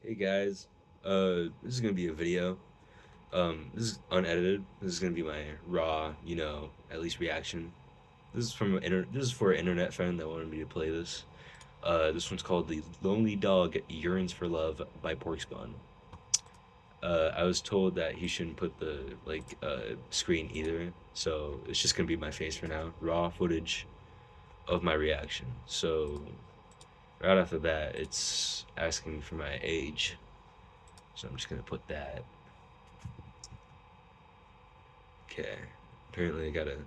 Hey guys, this is gonna be a video. This is unedited. This is gonna be my raw, at least reaction. This is for an internet friend that wanted me to play this. This one's called "The Lonely Dog Yearns for Love" by Pork Spawn. I was told that he shouldn't put the screen either, so it's just gonna be my face for now. Raw footage of my reaction. So right off the bat, it's asking for my age. So I'm just gonna put that. Okay. Apparently I gotta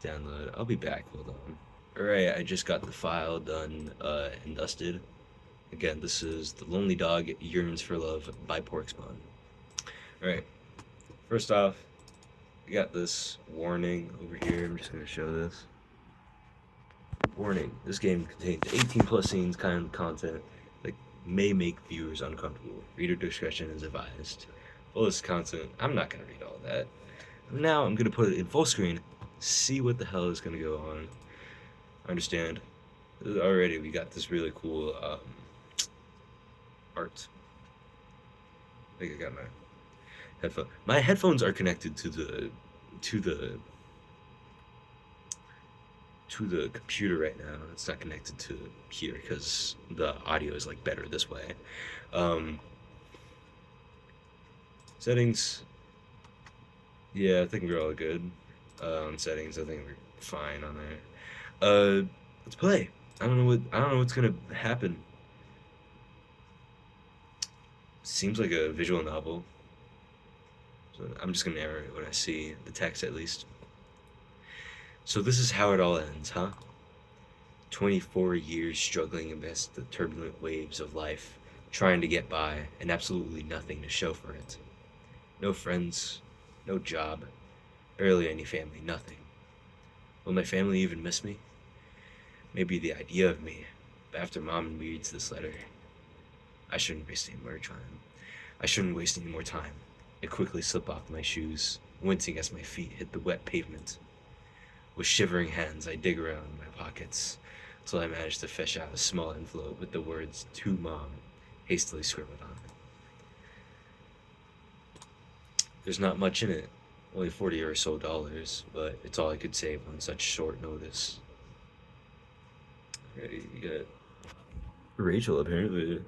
download. I'll be back. Hold on. Alright, I just got the file done and dusted. Again, this is The Lonely Dog Yearns for Love by Pork Spawn. Alright, first off, we got this warning over here. I'm just gonna show this. Warning, this game contains 18 plus scenes kind of content that may make viewers uncomfortable. Reader discretion is advised. All this content, I'm not gonna read all that. Now I'm gonna put it in full screen, see what the hell is gonna go on. Understand? Already we got this really cool art. I think I got my headphone. My headphones are connected to the to the computer right now. It's not connected to here because the audio is like better this way. Um, Settings. Yeah, I think we're all good on settings. I think we're fine on there. Let's play. I don't know what's gonna happen. Seems like a visual novel. So I'm just gonna narrate what I see, the text at least. So this is how it all ends, huh? 24 years struggling amidst the turbulent waves of life, trying to get by, and absolutely nothing to show for it. No friends, no job, barely any family, nothing. Will my family even miss me? Maybe the idea of me, but after Mom reads this letter, I shouldn't waste any more time. I shouldn't waste any more time. I quickly slip off my shoes, wincing as my feet hit the wet pavement. With shivering hands, I dig around in my pockets until I manage to fish out a small envelope with the words "To Mom" hastily scribbled on it. There's not much in it, only 40 or so dollars, but it's all I could save on such short notice. Ready, you got Rachel, apparently.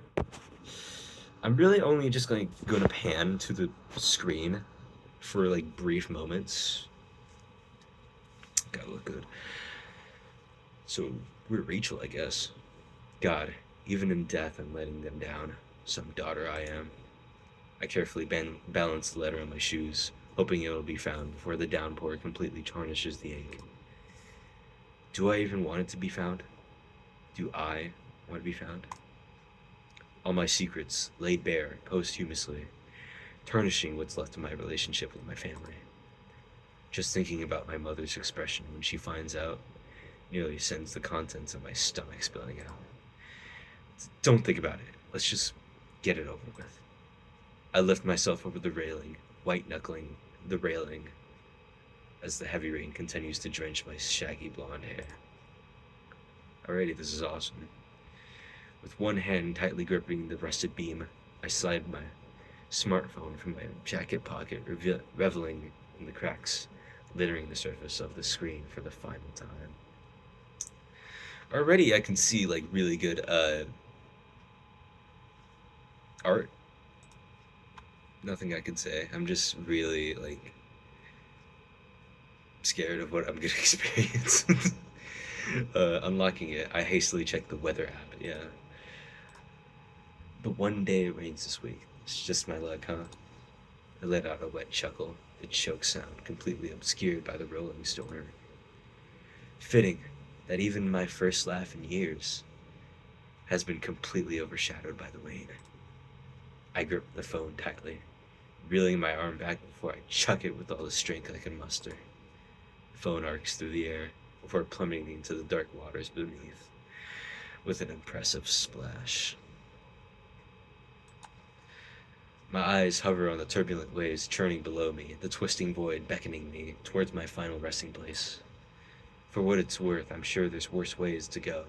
I'm really only just gonna pan to the screen for like brief moments. Gotta look good. So we're Rachel, I guess. God, even in death, I'm letting them down. Some daughter I am. I carefully balance the letter on my shoes, hoping it'll be found before the downpour completely tarnishes the ink. Do I even want it to be found? Do I want to be found? All my secrets laid bare posthumously, tarnishing what's left of my relationship with my family. Just thinking about my mother's expression when she finds out nearly sends the contents of my stomach spilling out. Don't think about it. Let's just get it over with. I lift myself over the railing, white knuckling the railing as the heavy rain continues to drench my shaggy blonde hair. Alrighty, this is awesome. With one hand tightly gripping the rusted beam, I slide my smartphone from my jacket pocket, reveling in the cracks littering the surface of the screen for the final time. Already I can see like really good art. Nothing I could say. I'm just really like scared of what I'm gonna experience. Unlocking it, I hastily check the weather app. Yeah. But one day it rains this week. It's just my luck, huh? I let out a wet chuckle, the choke sound completely obscured by the rolling storm. Fitting that even my first laugh in years has been completely overshadowed by the rain. I grip the phone tightly, reeling my arm back before I chuck it with all the strength I can muster. The phone arcs through the air before plummeting into the dark waters beneath with an impressive splash. My eyes hover on the turbulent waves churning below me, the twisting void beckoning me towards my final resting place. For what it's worth, I'm sure there's worse ways to go.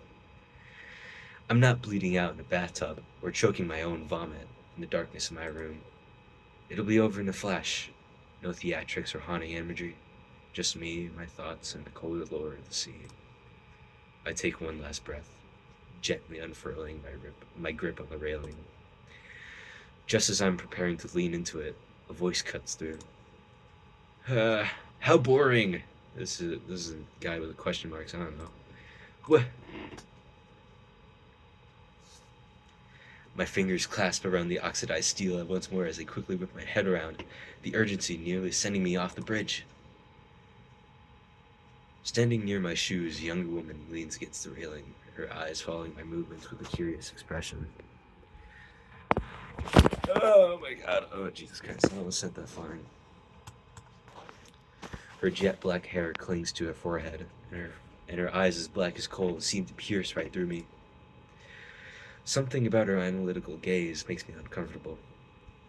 I'm not bleeding out in a bathtub or choking my own vomit. in the darkness of my room. It'll be over in a flash. No theatrics or haunting imagery. Just me, my thoughts, and the cold allure of the sea. I take one last breath, gently unfurling my grip on the railing. Just as I'm preparing to lean into it, a voice cuts through. How boring! This is a guy with question marks, I don't know. What? My fingers clasp around the oxidized steel once more as I quickly whip my head around, the urgency nearly sending me off the bridge. Standing near my shoes, a younger woman leans against the railing, her eyes following my movements with a curious expression. Oh my god, oh Jesus Christ, I almost said that fine. Her jet black hair clings to her forehead, and her eyes as black as coal seem to pierce right through me. Something about her analytical gaze makes me uncomfortable,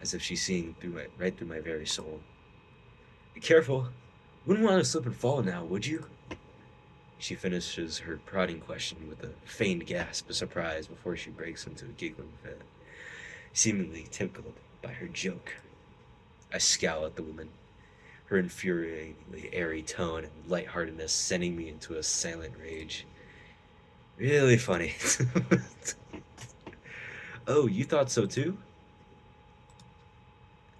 as if she's seeing right through my very soul. Be careful. Wouldn't want to slip and fall now, would you? She finishes her prodding question with a feigned gasp of surprise before she breaks into a giggling fit, seemingly tickled by her joke. I scowl at the woman, her infuriatingly airy tone and lightheartedness sending me into a silent rage. Really funny. Oh, you thought so too?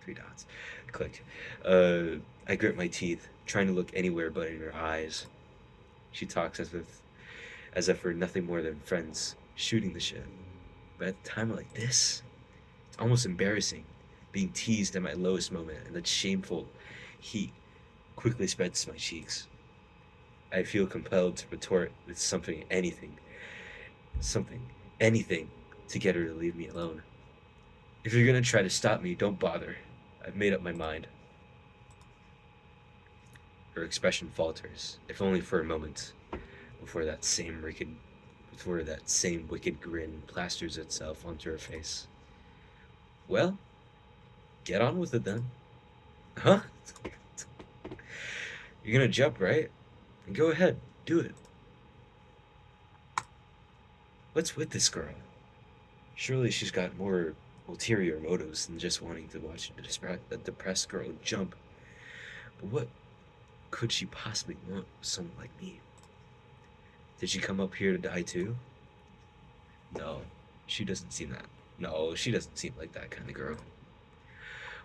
3 dots. Click. I grit my teeth, trying to look anywhere but in her eyes. She talks as if we're nothing more than friends, shooting the shit. But at a time like this, it's almost embarrassing, being teased at my lowest moment, and that shameful heat quickly spreads to my cheeks. I feel compelled to retort with anything, to get her to leave me alone. If you're gonna try to stop me, don't bother. I've made up my mind. Her expression falters, if only for a moment, before that same wicked grin plasters itself onto her face. Well, get on with it then. Huh? You're gonna jump, right? Go ahead, do it. What's with this girl? Surely she's got more ulterior motives than just wanting to watch a depressed girl jump. But what could she possibly want with someone like me? Did she come up here to die too? No, she doesn't seem like that kind of girl.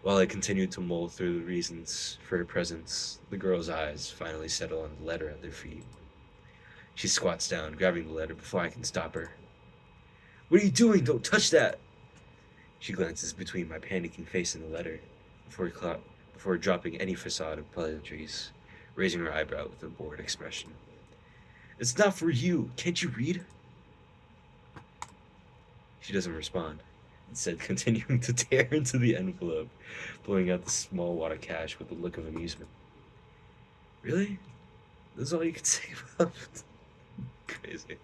While I continued to mull through the reasons for her presence, the girl's eyes finally settle on the letter at their feet. She squats down, grabbing the letter before I can stop her. What are you doing? Don't touch that! She glances between my panicking face and the letter, before dropping any facade of pleasantries, raising her eyebrow with a bored expression. It's not for you. Can't you read? She doesn't respond, instead continuing to tear into the envelope, pulling out the small wad of cash with a look of amusement. Really? That's all you can say about it? Crazy.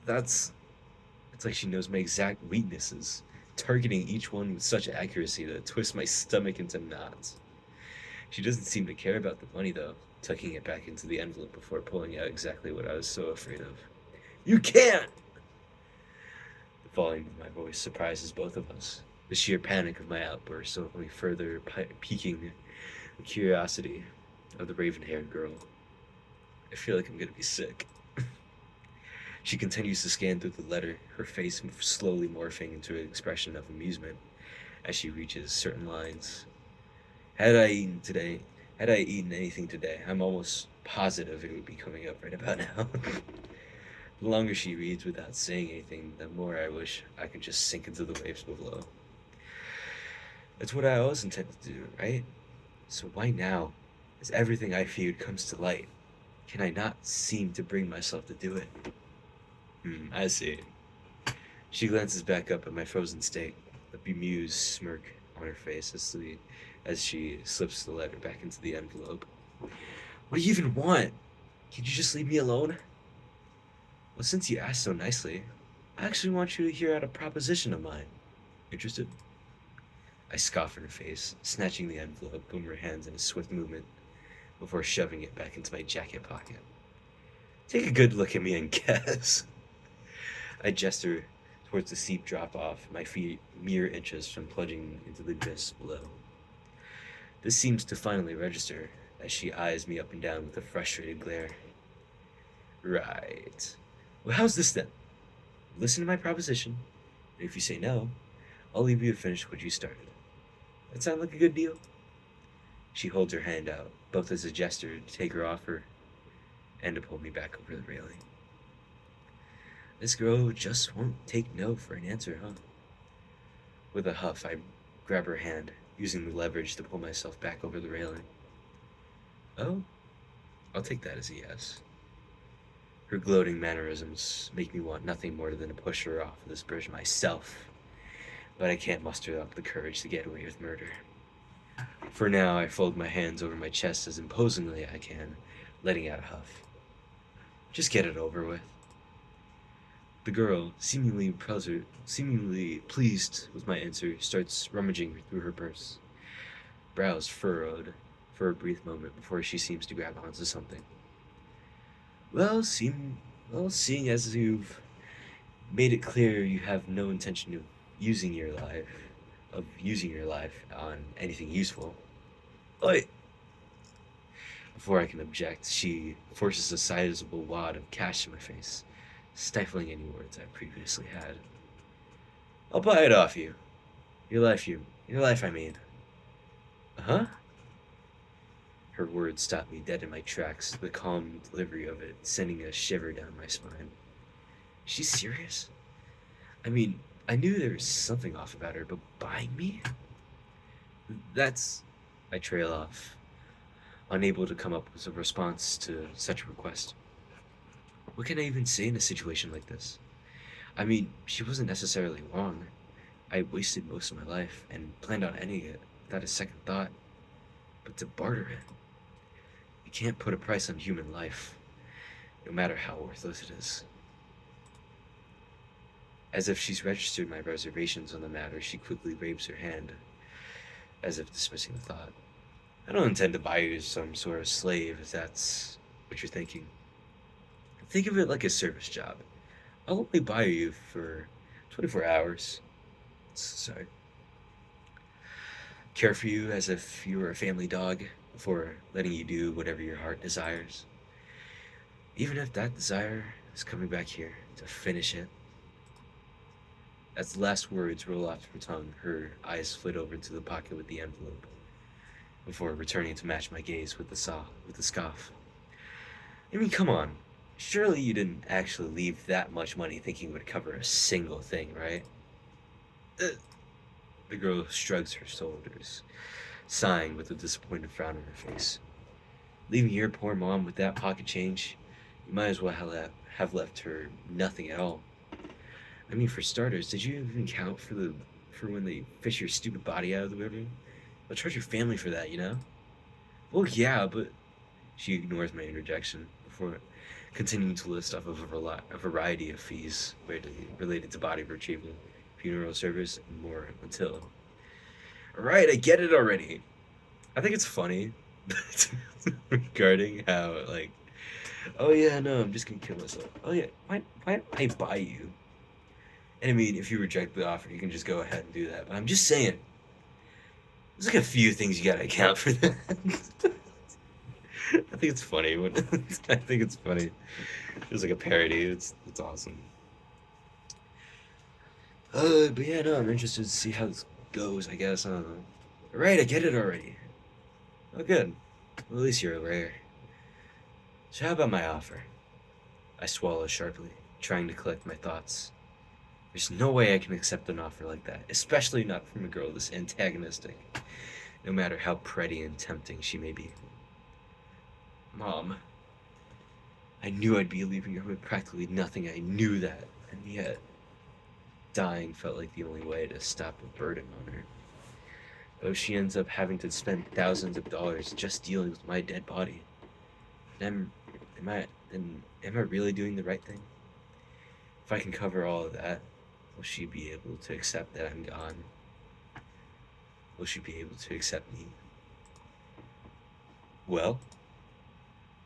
It's like she knows my exact weaknesses, targeting each one with such accuracy that it twists my stomach into knots. She doesn't seem to care about the money, though, tucking it back into the envelope before pulling out exactly what I was so afraid of. You can't! The volume of my voice surprises both of us. The sheer panic of my outburst only further piquing the curiosity of the raven-haired girl. I feel like I'm gonna be sick. She continues to scan through the letter, her face slowly morphing into an expression of amusement as she reaches certain lines. Had I eaten anything today, I'm almost positive it would be coming up right about now. The longer she reads without saying anything, the more I wish I could just sink into the waves below. That's what I always intended to do, right? So why now, as everything I feared comes to light, can I not seem to bring myself to do it? I see. She glances back up at my frozen state, a bemused smirk on her face as she slips the letter back into the envelope. What do you even want? Can't you just leave me alone? Well, since you asked so nicely, I actually want you to hear out a proposition of mine. Interested? I scoff in her face, snatching the envelope from her hands in a swift movement before shoving it back into my jacket pocket. Take a good look at me and guess. I gesture towards the steep drop off, my feet mere inches from plunging into the abyss below. This seems to finally register as she eyes me up and down with a frustrated glare. Right. Well, how's this then? Listen to my proposition, and if you say no, I'll leave you to finish what you started. That sound like a good deal? She holds her hand out, both as a gesture to take her offer and to pull me back over the railing. This girl just won't take no for an answer, huh? With a huff, I grab her hand, using the leverage to pull myself back over the railing. Oh, I'll take that as a yes. Her gloating mannerisms make me want nothing more than to push her off of this bridge myself, but I can't muster up the courage to get away with murder. For now, I fold my hands over my chest as imposingly as I can, letting out a huff. Just get it over with. The girl, seemingly pleased with my answer, starts rummaging through her purse, brows furrowed for a brief moment before she seems to grab onto something. Seeing as you've made it clear you have no intention of using your life on anything useful. Oi! Before I can object, she forces a sizable wad of cash in my face, stifling any words I previously had. I'll buy it off you. Your life, I mean. Huh? Her words stopped me dead in my tracks, the calm delivery of it sending a shiver down my spine. Is she serious? I mean, I knew there was something off about her, but buying me? I trail off, unable to come up with a response to such a request. What can I even say in a situation like this? I mean, she wasn't necessarily wrong. I wasted most of my life and planned on ending it without a second thought. But to barter it, you can't put a price on human life, no matter how worthless it is. As if she's registered my reservations on the matter, she quickly waves her hand, as if dismissing the thought. I don't intend to buy you as some sort of slave, if that's what you're thinking. Think of it like a service job. I'll only buy you for 24 hours. Sorry. Care for you as if you were a family dog before letting you do whatever your heart desires. Even if that desire is coming back here to finish it. As the last words roll off her tongue, her eyes flit over to the pocket with the envelope, before returning to match my gaze with a scoff. I mean, come on. Surely you didn't actually leave that much money thinking it would cover a single thing, right? The girl shrugs her shoulders, sighing with a disappointed frown on her face. Leaving your poor mom with that pocket change, you might as well have left her nothing at all. I mean, for starters, did you even count for when they fish your stupid body out of the river? They'll charge your family for that, you know? Well, yeah, but she ignores my interjection before continuing to list off a variety of fees related to body retrieval, funeral service, and more until. Alright, I get it already. I think it's funny regarding how, like, oh yeah, no, I'm just gonna kill myself. Oh yeah, why don't I buy you? And I mean, if you reject the offer, you can just go ahead and do that. But I'm just saying, there's like a few things you gotta account for that. I think it's funny. I think it's funny. It's like a parody. It's awesome. But yeah, no, I'm interested to see how this goes, I guess. I don't know. Right, I get it already. Oh, good. Well, at least you're aware. So how about my offer? I swallow sharply, trying to collect my thoughts. There's no way I can accept an offer like that, especially not from a girl this antagonistic, no matter how pretty and tempting she may be. Mom, I knew I'd be leaving her with practically nothing. I knew that, and yet dying felt like the only way to stop the burden on her. Though she ends up having to spend thousands of dollars just dealing with my dead body, then am I really doing the right thing? If I can cover all of that, will she be able to accept that I'm gone? Will she be able to accept me? Well,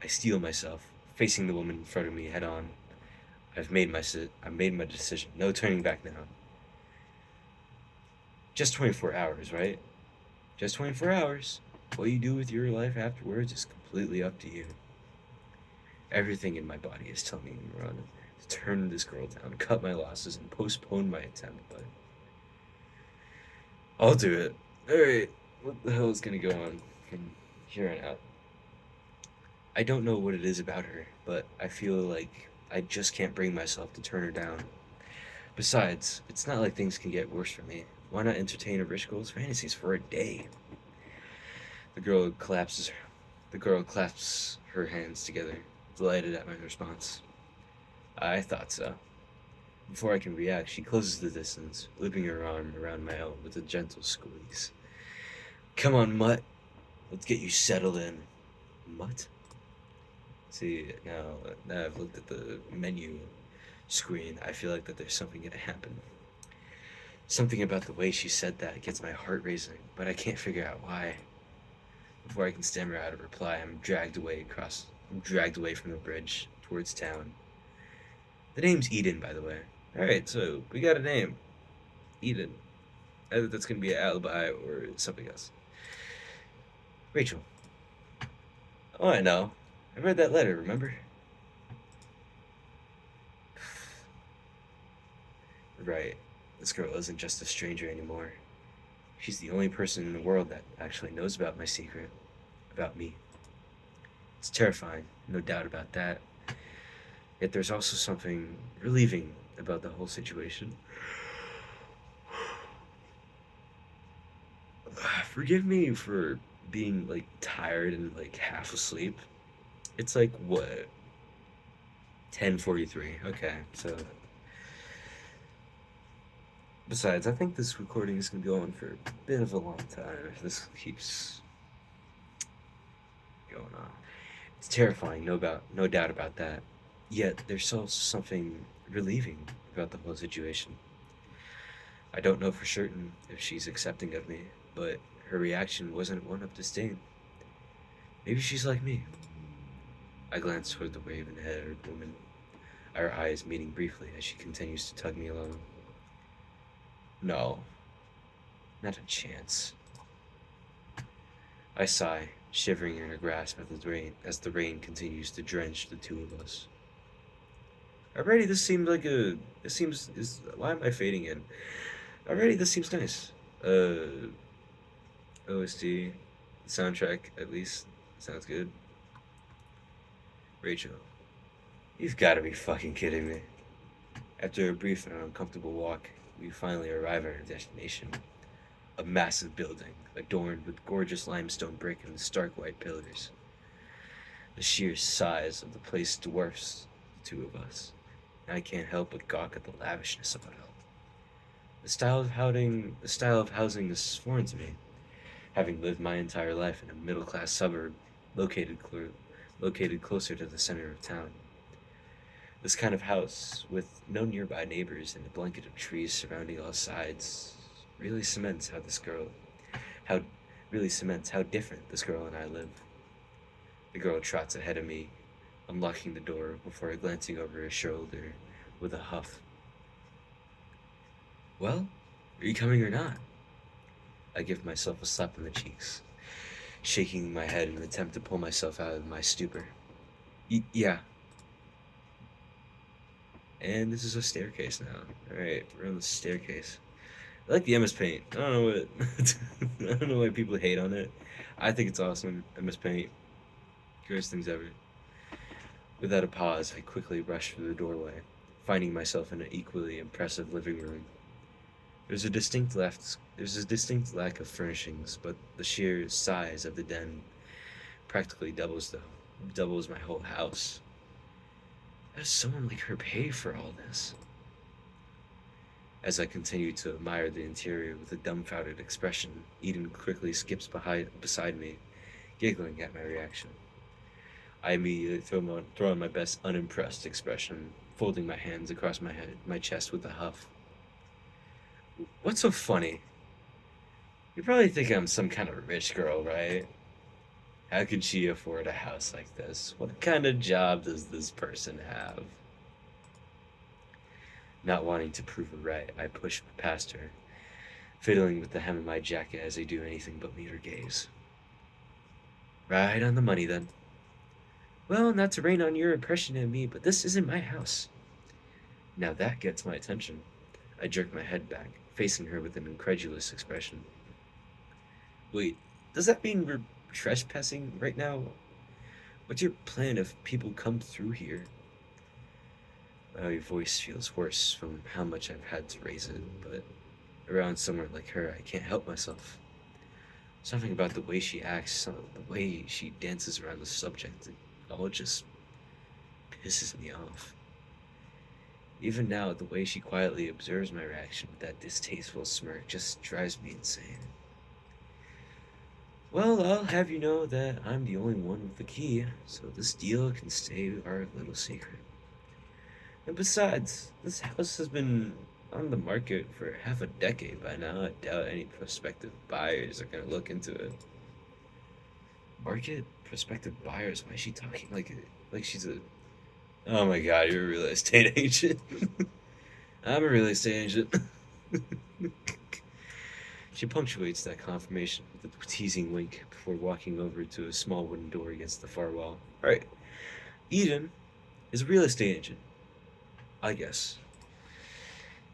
I steel myself, facing the woman in front of me head on. I've made my decision. No turning back now. Just 24 hours, right? Just 24 hours. What you do with your life afterwards is completely up to you. Everything in my body is telling me to run, to turn this girl down, cut my losses, and postpone my attempt, but I'll do it. Alright, what the hell is gonna go on from here on out? I don't know what it is about her, but I feel like I just can't bring myself to turn her down. Besides, it's not like things can get worse for me. Why not entertain a rich girl's fantasies for a day? The girl collapses. The girl clasps her hands together, delighted at my response. I thought so. Before I can react, she closes the distance, looping her arm around my own with a gentle squeeze. Come on, Mutt. Let's get you settled in. Mutt? See, now I've looked at the menu screen, I feel like that there's something gonna happen. Something about the way she said that gets my heart racing, but I can't figure out why. Before I can stammer out a reply, I'm dragged away from the bridge towards town. The name's Eden, by the way. Alright, so we got a name. Eden. Either that's gonna be an alibi or something else. Rachel. Oh, I know. I read that letter, remember? Right. This girl isn't just a stranger anymore. She's the only person in the world that actually knows about my secret. About me. It's terrifying, no doubt about that. Yet there's also something relieving about the whole situation. Forgive me for being like tired and like half asleep. It's like what? 10:43. Okay, so besides, I think this recording is gonna go on for a bit of a long time if this keeps going on. It's terrifying, no doubt about that. Yet there's also something relieving about the whole situation. I don't know for certain if she's accepting of me, but her reaction wasn't one of disdain. Maybe she's like me. I glance toward the raven-haired woman, our eyes meeting briefly as she continues to tug me along. No, not a chance. I sigh, shivering in her grasp as the rain continues to drench the two of us. Already, this seemed like a. This seems is. Why am I fading in? Already, this seems nice. OST, soundtrack at least sounds good. Rachel, you've got to be fucking kidding me. After a brief and uncomfortable walk, we finally arrive at our destination. A massive building, adorned with gorgeous limestone brick and stark white pillars. The sheer size of the place dwarfs the two of us, and I can't help but gawk at the lavishness of it all. The style of housing is foreign to me, having lived my entire life in a middle-class suburb located closer to the center of town. This kind of house, with no nearby neighbors and a blanket of trees surrounding all sides, really cements how different this girl and I live. The girl trots ahead of me, unlocking the door before glancing over her shoulder with a huff. Well, are you coming or not? I give myself a slap on the cheeks, shaking my head in an attempt to pull myself out of my stupor. Yeah. And this is a staircase now. Alright, we're on the staircase. I like the MS Paint. I don't know what I don't know why people hate on it. I think it's awesome. MS Paint. Greatest things ever. Without a pause, I quickly rush through the doorway, finding myself in an equally impressive living room. There's a distinct lack of furnishings, but the sheer size of the den practically doubles my whole house. How does someone like her pay for all this? As I continue to admire the interior with a dumbfounded expression, Eden quickly skips beside me, giggling at my reaction. I immediately throw on my best unimpressed expression, folding my hands across my chest with a huff. What's so funny? You probably think I'm some kind of rich girl, right? How could she afford a house like this? What kind of job does this person have? Not wanting to prove her right, I pushed past her, fiddling with the hem of my jacket as I do anything but meet her gaze. Right on the money, then. Well, not to rain on your impression of me, but this isn't my house. Now that gets my attention. I jerk my head back, facing her with an incredulous expression. Wait, does that mean we're trespassing right now? What's your plan if people come through here? My voice feels hoarse from how much I've had to raise it, but around someone like her, I can't help myself. Something about the way she acts, the way she dances around the subject, it all just pisses me off. Even now, the way she quietly observes my reaction with that distasteful smirk just drives me insane. Well, I'll have you know that I'm the only one with the key, so this deal can stay our little secret. And besides, this house has been on the market for half a decade by now. I doubt any prospective buyers are gonna look into it. Market? Prospective buyers? Why is she talking like she's a... Oh my god, you're a real estate agent. I'm a real estate agent. She punctuates that confirmation with a teasing wink before walking over to a small wooden door against the far wall. Alright, Eden is a real estate agent, I guess.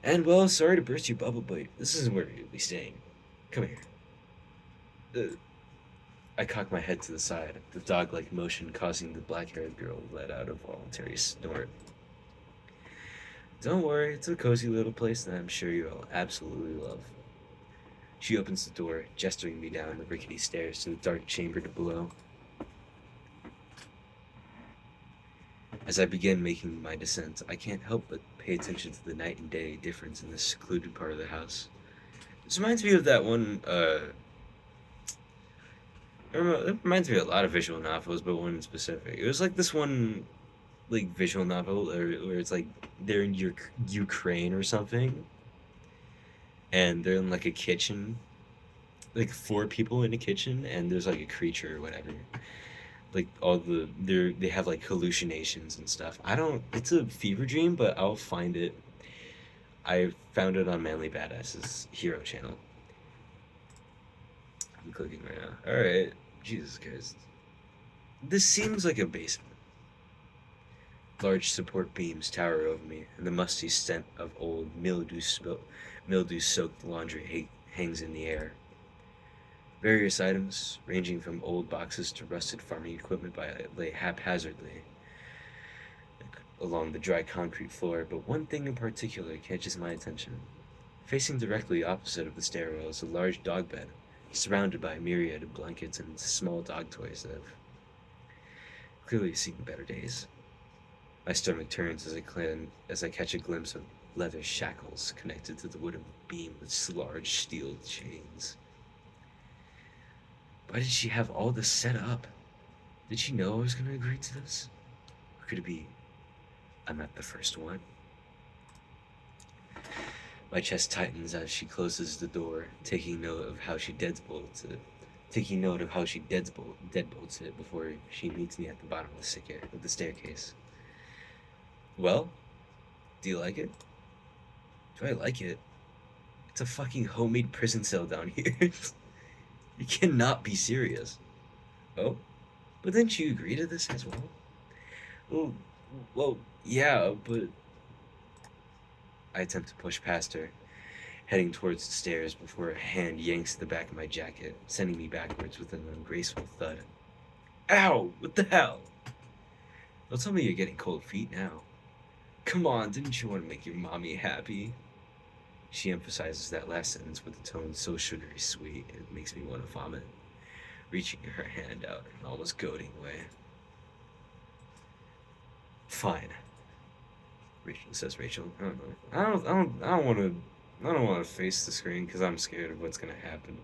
And well, sorry to burst your bubble, but this isn't where you'll be staying. Come here. I cock my head to the side, the dog-like motion causing the black-haired girl to let out a voluntary snort. Don't worry, it's a cozy little place that I'm sure you'll absolutely love. She opens the door, gesturing me down the rickety stairs to the dark chamber below. As I begin making my descent, I can't help but pay attention to the night and day difference in this secluded part of the house. This reminds me of that one, it reminds me of a lot of visual novels, but one in specific. It was like this one, like, visual novel where it's like they're in Ukraine or something, and they're in like a kitchen, like four people in a kitchen, and there's like a creature or whatever. Like they have like hallucinations and stuff. I don't. It's a fever dream, but I'll find it. I found it on Manly Badass's Hero channel. I'm clicking right now. All right, Jesus Christ. This seems like a basement. Large support beams tower over me, and the musty scent of old mildew-soaked laundry hangs in the air. Various items, ranging from old boxes to rusted farming equipment, lay haphazardly along the dry concrete floor, but one thing in particular catches my attention. Facing directly opposite of the stairwell is a large dog bed, surrounded by a myriad of blankets and small dog toys that have clearly seen better days. My stomach turns as I catch a glimpse of leather shackles connected to the wooden beam with large steel chains. Why did she have all this set up? Did she know I was going to agree to this? Or could it be I'm not the first one? My chest tightens as she closes the door, taking note of how she deadbolts it before she meets me at the bottom of the staircase. Well, do you like it? Do I like it? It's a fucking homemade prison cell down here. You cannot be serious. Oh? But didn't you agree to this as well? Well, yeah, but... I attempt to push past her, heading towards the stairs before a hand yanks the back of my jacket, sending me backwards with an ungraceful thud. Ow! What the hell? Don't tell me you're getting cold feet now. Come on, didn't you want to make your mommy happy? She emphasizes that last sentence with a tone so sugary sweet it makes me want to vomit, reaching her hand out in an almost goading way. Fine, Rachel. I don't want to face the screen because I'm scared of what's gonna happen.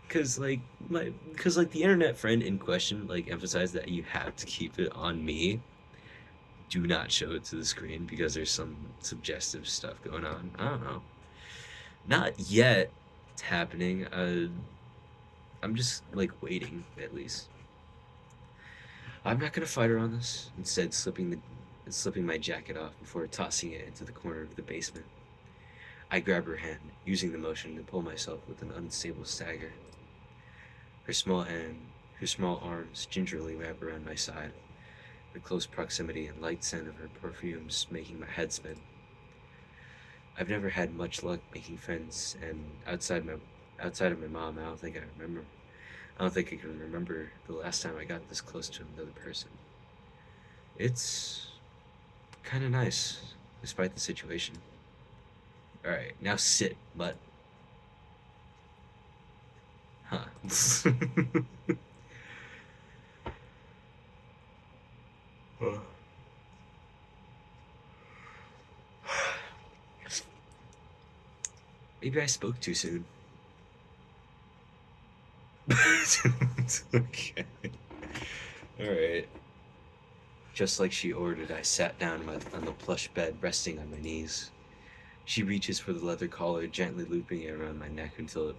Cause like the internet friend in question like emphasized that you have to keep it on me. Do not show it to the screen because there's some suggestive stuff going on. I don't know. Not yet. It's happening. I'm just like waiting at least. I'm not gonna fight her on this. Instead, slipping and slipping my jacket off before tossing it into the corner of the basement. I grab her hand, using the motion to pull myself with an unstable stagger. Her small hand, her small arms gingerly wrap around my side, the close proximity and light scent of her perfumes making my head spin. I've never had much luck making friends, and outside of my mom, I don't think I can remember the last time I got this close to another person. It's kind of nice, despite the situation. All right, now sit, mutt. Huh? Maybe I spoke too soon. Okay. Alright. Just like she ordered, I sat down on the plush bed, resting on my knees. She reaches for the leather collar, gently looping it around my neck until it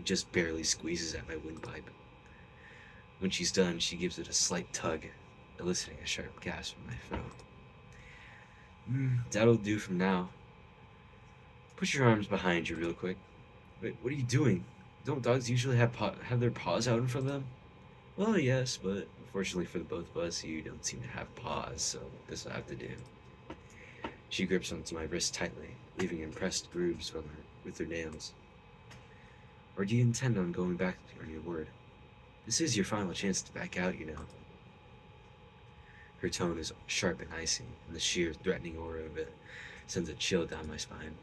just barely squeezes at my windpipe. When she's done, she gives it a slight tug, eliciting a sharp gasp from my throat. That'll do from now. Put your arms behind you real quick. Wait, what are you doing? Don't dogs usually have their paws out in front of them? Well, yes, but unfortunately for the both of us, you don't seem to have paws, so this will have to do. She grips onto my wrist tightly, leaving impressed grooves with her nails. Or do you intend on going back on your word? This is your final chance to back out, you know. Her tone is sharp and icy, and the sheer, threatening aura of it sends a chill down my spine.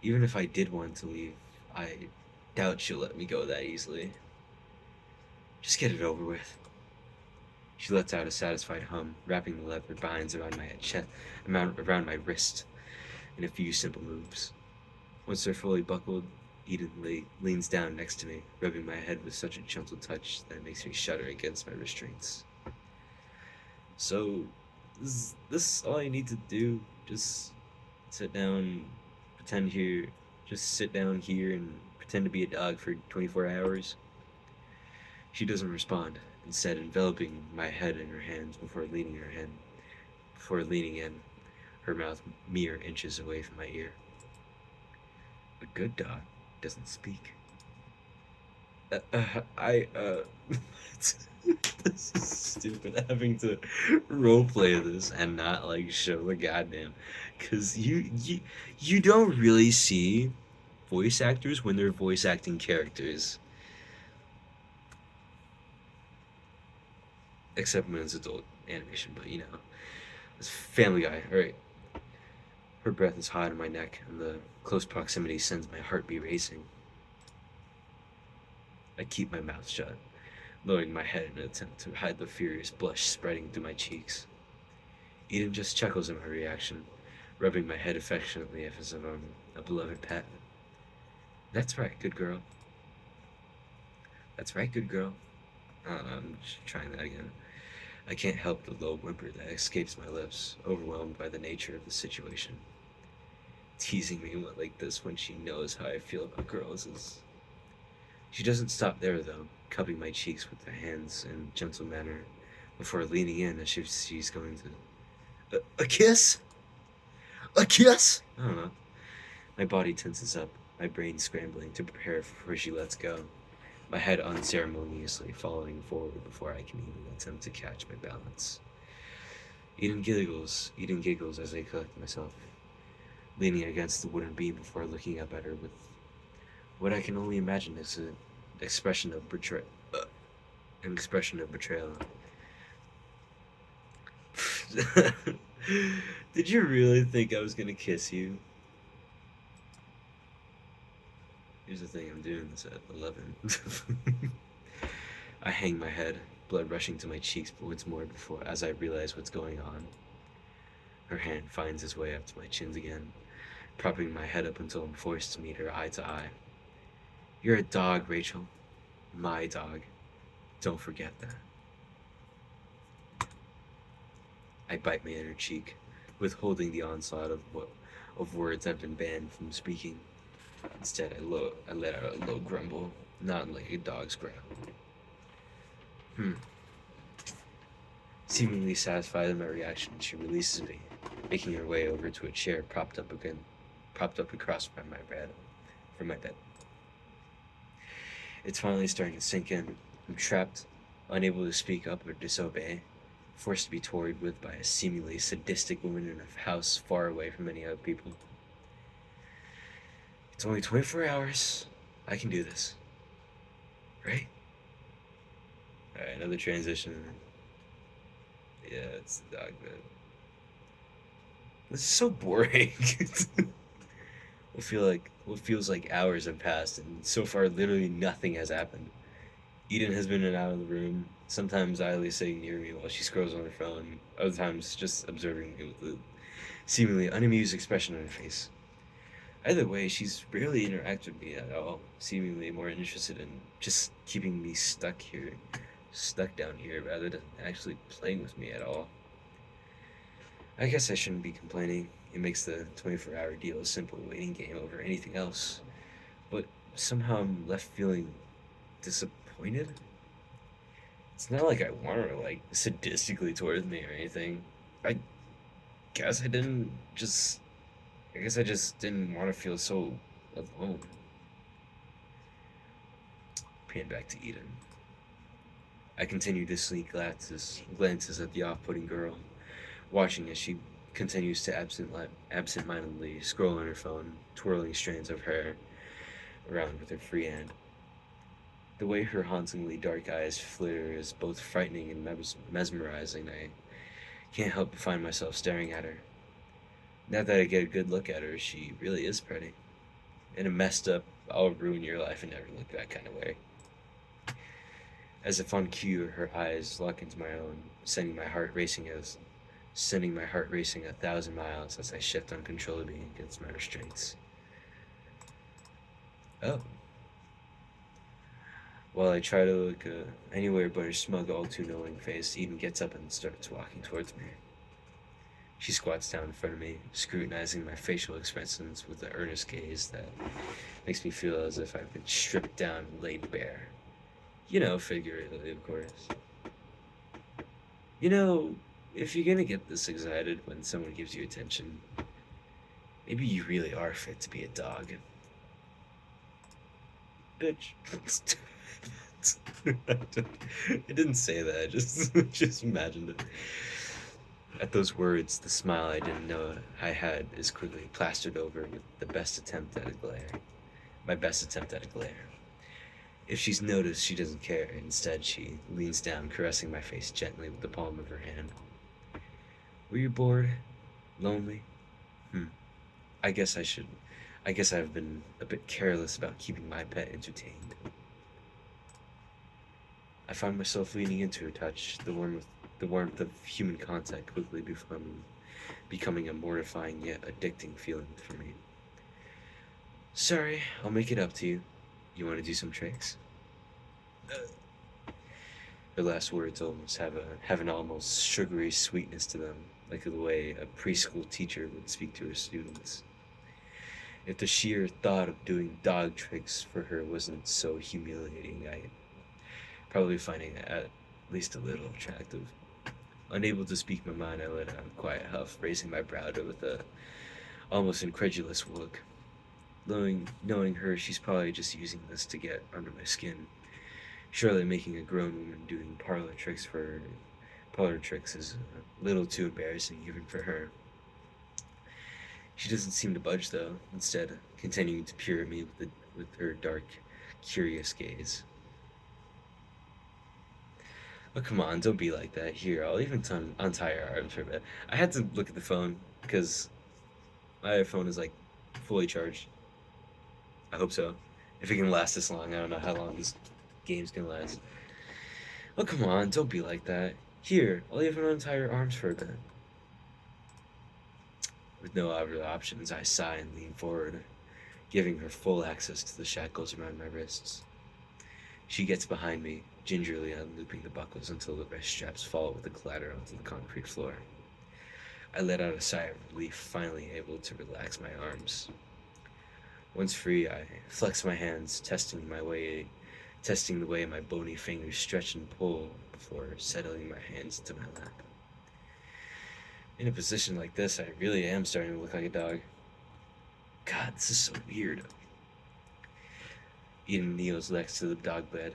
Even if I did want to leave, I doubt she'll let me go that easily. Just get it over with. She lets out a satisfied hum, wrapping the leather binds around around my wrist in a few simple moves. Once they're fully buckled, Eden leans down next to me, rubbing my head with such a gentle touch that it makes me shudder against my restraints. So, this all I need to do? Just sit down, sit down here and pretend to be a dog for 24 hours? She doesn't respond, instead enveloping my head in her hands before leaning in, her mouth mere inches away from my ear. A good dog doesn't speak. This is stupid, having to roleplay this and not like show the goddamn, cause you don't really see voice actors when they're voice acting characters, except when it's adult animation. But you know, it's Family Guy. All right. Her breath is hot on my neck, and the close proximity sends my heartbeat racing. I keep my mouth shut, lowering my head in an attempt to hide the furious blush spreading through my cheeks. Eden just chuckles at my reaction, rubbing my head affectionately as if I'm a beloved pet. That's right, good girl. That's right, good girl. I'm just trying that again. I can't help the low whimper that escapes my lips, overwhelmed by the nature of the situation. Teasing me like this when she knows how I feel about girls is... She doesn't stop there, though, cupping my cheeks with her hands in a gentle manner before leaning in as if she's going to... A kiss? A kiss? I don't know. My body tenses up, my brain scrambling to prepare for where she lets go, my head unceremoniously falling forward before I can even attempt to catch my balance. Eden giggles as I collect myself, leaning against the wooden beam before looking up at her with what I can only imagine is an expression of betrayal. Did you really think I was gonna kiss you? Here's the thing, I'm doing this at 11. I hang my head, blood rushing to my cheeks once more as I realize what's going on. Her hand finds its way up to my chins again, propping my head up until I'm forced to meet her eye to eye. You're a dog, Rachel. My dog. Don't forget that. I bite my inner cheek, withholding the onslaught of words I've been banned from speaking. Instead, I let out a low grumble, not like a dog's growl. Seemingly satisfied with my reaction, she releases me, making her way over to a chair propped up across from my bed. It's finally starting to sink in. I'm trapped, unable to speak up or disobey, forced to be toyed with by a seemingly sadistic woman in a house far away from any other people. It's only 24 hours. I can do this. Right? Alright, another transition. Yeah, it's the dog bed. This is so boring. What feels like hours have passed, and so far literally nothing has happened. Eden has been in and out of the room, sometimes idly sitting near me while she scrolls on her phone, other times just observing me with a seemingly unamused expression on her face. Either way, she's rarely interacted with me at all, seemingly more interested in just keeping me stuck down here, rather than actually playing with me at all. I guess I shouldn't be complaining. It makes the 24-hour deal a simple waiting game over anything else. But somehow I'm left feeling disappointed. It's not like I want her like sadistically towards me or anything. I guess I didn't just. I guess I just didn't want to feel so alone. Pan back to Eden. I continue to sneak glances at the off-putting girl, watching as she continues to absent-mindedly scroll on her phone, twirling strands of hair around with her free hand. The way her hauntingly dark eyes flitter is both frightening and mesmerizing. I can't help but find myself staring at her. Now that I get a good look at her, she really is pretty. In a messed up, I'll ruin your life and never look that kind of way. As if on cue, her eyes lock into my own, sending my heart racing 1,000 miles as I shift uncontrollably against my restraints. Oh. While I try to look anywhere but her smug, all too knowing face, Eden gets up and starts walking towards me. She squats down in front of me, scrutinizing my facial expressions with an earnest gaze that makes me feel as if I've been stripped down and laid bare. You know, figuratively, of course. You know, if you're gonna get this excited when someone gives you attention, maybe you really are fit to be a dog. Bitch. I didn't say that, just imagined it. At those words, the smile I didn't know I had is quickly plastered over with my best attempt at a glare. If she's noticed, she doesn't care. Instead, she leans down, caressing my face gently with the palm of her hand. Were you bored? Lonely? I guess I should. I guess I've been a bit careless about keeping my pet entertained. I find myself leaning into her touch, the warmth of human contact quickly becoming a mortifying yet addicting feeling for me. Sorry, I'll make it up to you. You want to do some tricks? Her last words have an almost sugary sweetness to them, like the way a preschool teacher would speak to her students. If the sheer thought of doing dog tricks for her wasn't so humiliating, I'd probably finding it at least a little attractive. Unable to speak my mind, I let out a quiet huff, raising my brow with a almost incredulous look. Knowing her, she's probably just using this to get under my skin. Surely making a grown woman doing parlor tricks is a little too embarrassing even for her. She doesn't seem to budge though, instead continuing to peer at me with her dark, curious gaze. Oh, come on, don't be like that. Here, I'll even untie your arms for a bit. I had to look at the phone because my phone is like fully charged. I hope so. If it can last this long, I don't know how long this game's gonna last. Oh, come on, don't be like that. Here, I'll even untie your arms for a bit. With no other options, I sigh and lean forward, giving her full access to the shackles around my wrists. She gets behind me, gingerly unlooping the buckles until the wrist straps fall with a clatter onto the concrete floor. I let out a sigh of relief, finally able to relax my arms. Once free, I flex my hands, testing my way testing the way my bony fingers stretch and pull before settling my hands into my lap. In a position like this, I really am starting to look like a dog. God, this is so weird. Eden kneels next to the dog bed,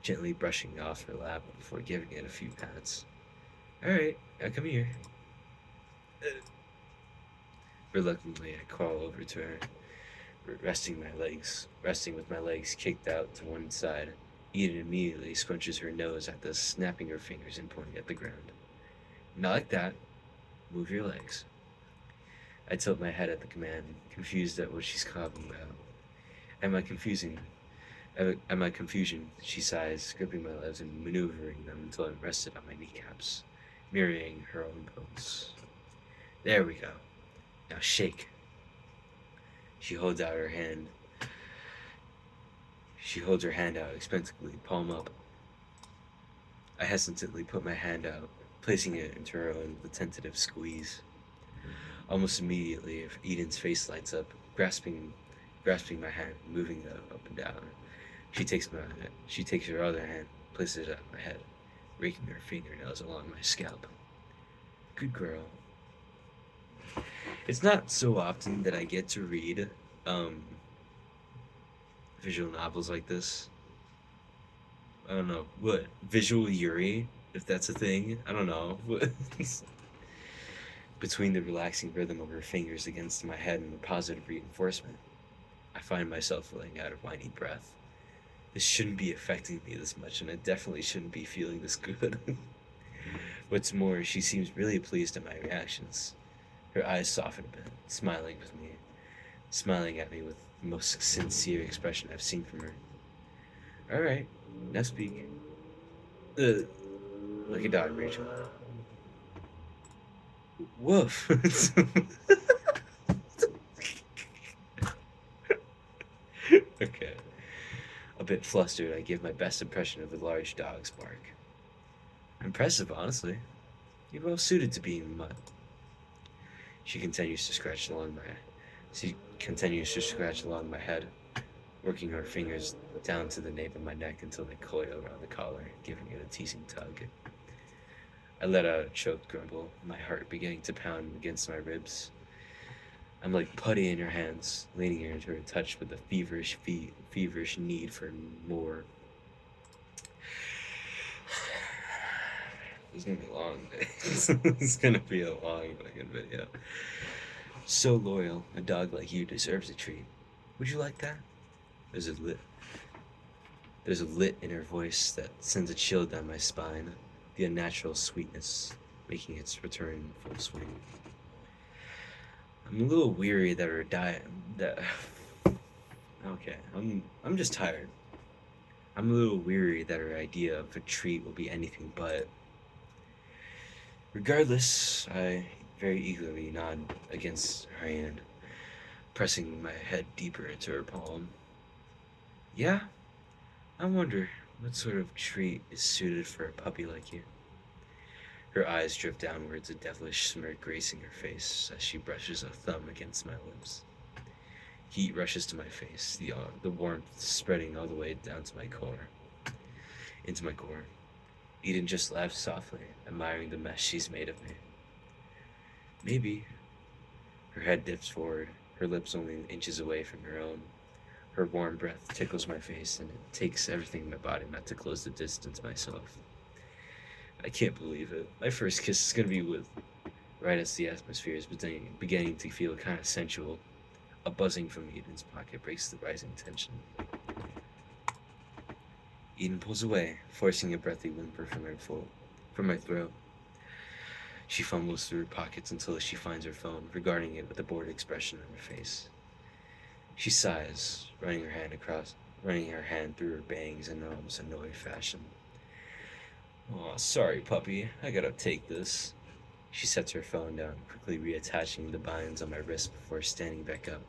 gently brushing off her lap before giving it a few pats. Alright, now come here. Reluctantly, I crawl over to her, resting with my legs kicked out to one side. Eden immediately scrunches her nose at this, snapping her fingers and pointing at the ground. Not like that. Move your legs. I tilt my head at the command, confused at what she's talking about. At my confusion, she sighs, gripping my legs and maneuvering them until I'm rested on my kneecaps, mirroring her own pose. There we go. Now shake. She holds her hand out expectantly, palm up. I hesitantly put my hand out, placing it into her own with a tentative squeeze. Almost immediately, Eden's face lights up, grasping my hand, moving it up and down. She takes her other hand, places it on my head, raking her fingernails along my scalp. Good girl. It's not so often that I get to read visual novels like this. I don't know what visual Yuri, if that's a thing. I don't know. Between the relaxing rhythm of her fingers against my head and the positive reinforcement, I find myself letting out a whiny breath. This shouldn't be affecting me this much, and I definitely shouldn't be feeling this good. What's more, she seems really pleased at my reactions. Her eyes soften a bit, smiling at me with the most sincere expression I've seen from her. Alright, now speak. Like a dog, Rachel. Woof. Okay. A bit flustered, I give my best impression of the large dog's bark. Impressive, honestly. You're well suited to being in the mud. She continues to scratch along my head, working her fingers down to the nape of my neck until they coil around the collar, giving it a teasing tug. I let out a choked grumble, my heart beginning to pound against my ribs. I'm like putty in her hands, leaning her into her touch with a feverish need for more. It's gonna be a long day. It's gonna be a long fucking video. So loyal, a dog like you deserves a treat. Would you like that? There's a lit in her voice that sends a chill down my spine, the unnatural sweetness making its return in full swing. I'm a little weary that her diet okay, I'm just tired. I'm a little weary that her idea of a treat will be anything but. Regardless, I very eagerly nod against her hand, pressing my head deeper into her palm. Yeah? I wonder what sort of treat is suited for a puppy like you. Her eyes drift downwards, a devilish smirk gracing her face as she brushes a thumb against my lips. Heat rushes to my face, the warmth spreading all the way down to my core. Into my core. Eden just laughs softly, admiring the mess she's made of me. Maybe. Her head dips forward, her lips only inches away from her own. Her warm breath tickles my face, and it takes everything in my body not to close the distance myself. I can't believe it. My first kiss is gonna be right as the atmosphere is beginning to feel kind of sensual. A buzzing from Eden's pocket breaks the rising tension. Eden pulls away, forcing a breathy whimper from my throat. She fumbles through her pockets until she finds her phone, regarding it with a bored expression on her face. She sighs, running her hand through her bangs in almost annoyed fashion. "Aw, sorry, puppy. I gotta take this." She sets her phone down, quickly reattaching the binds on my wrist before standing back up.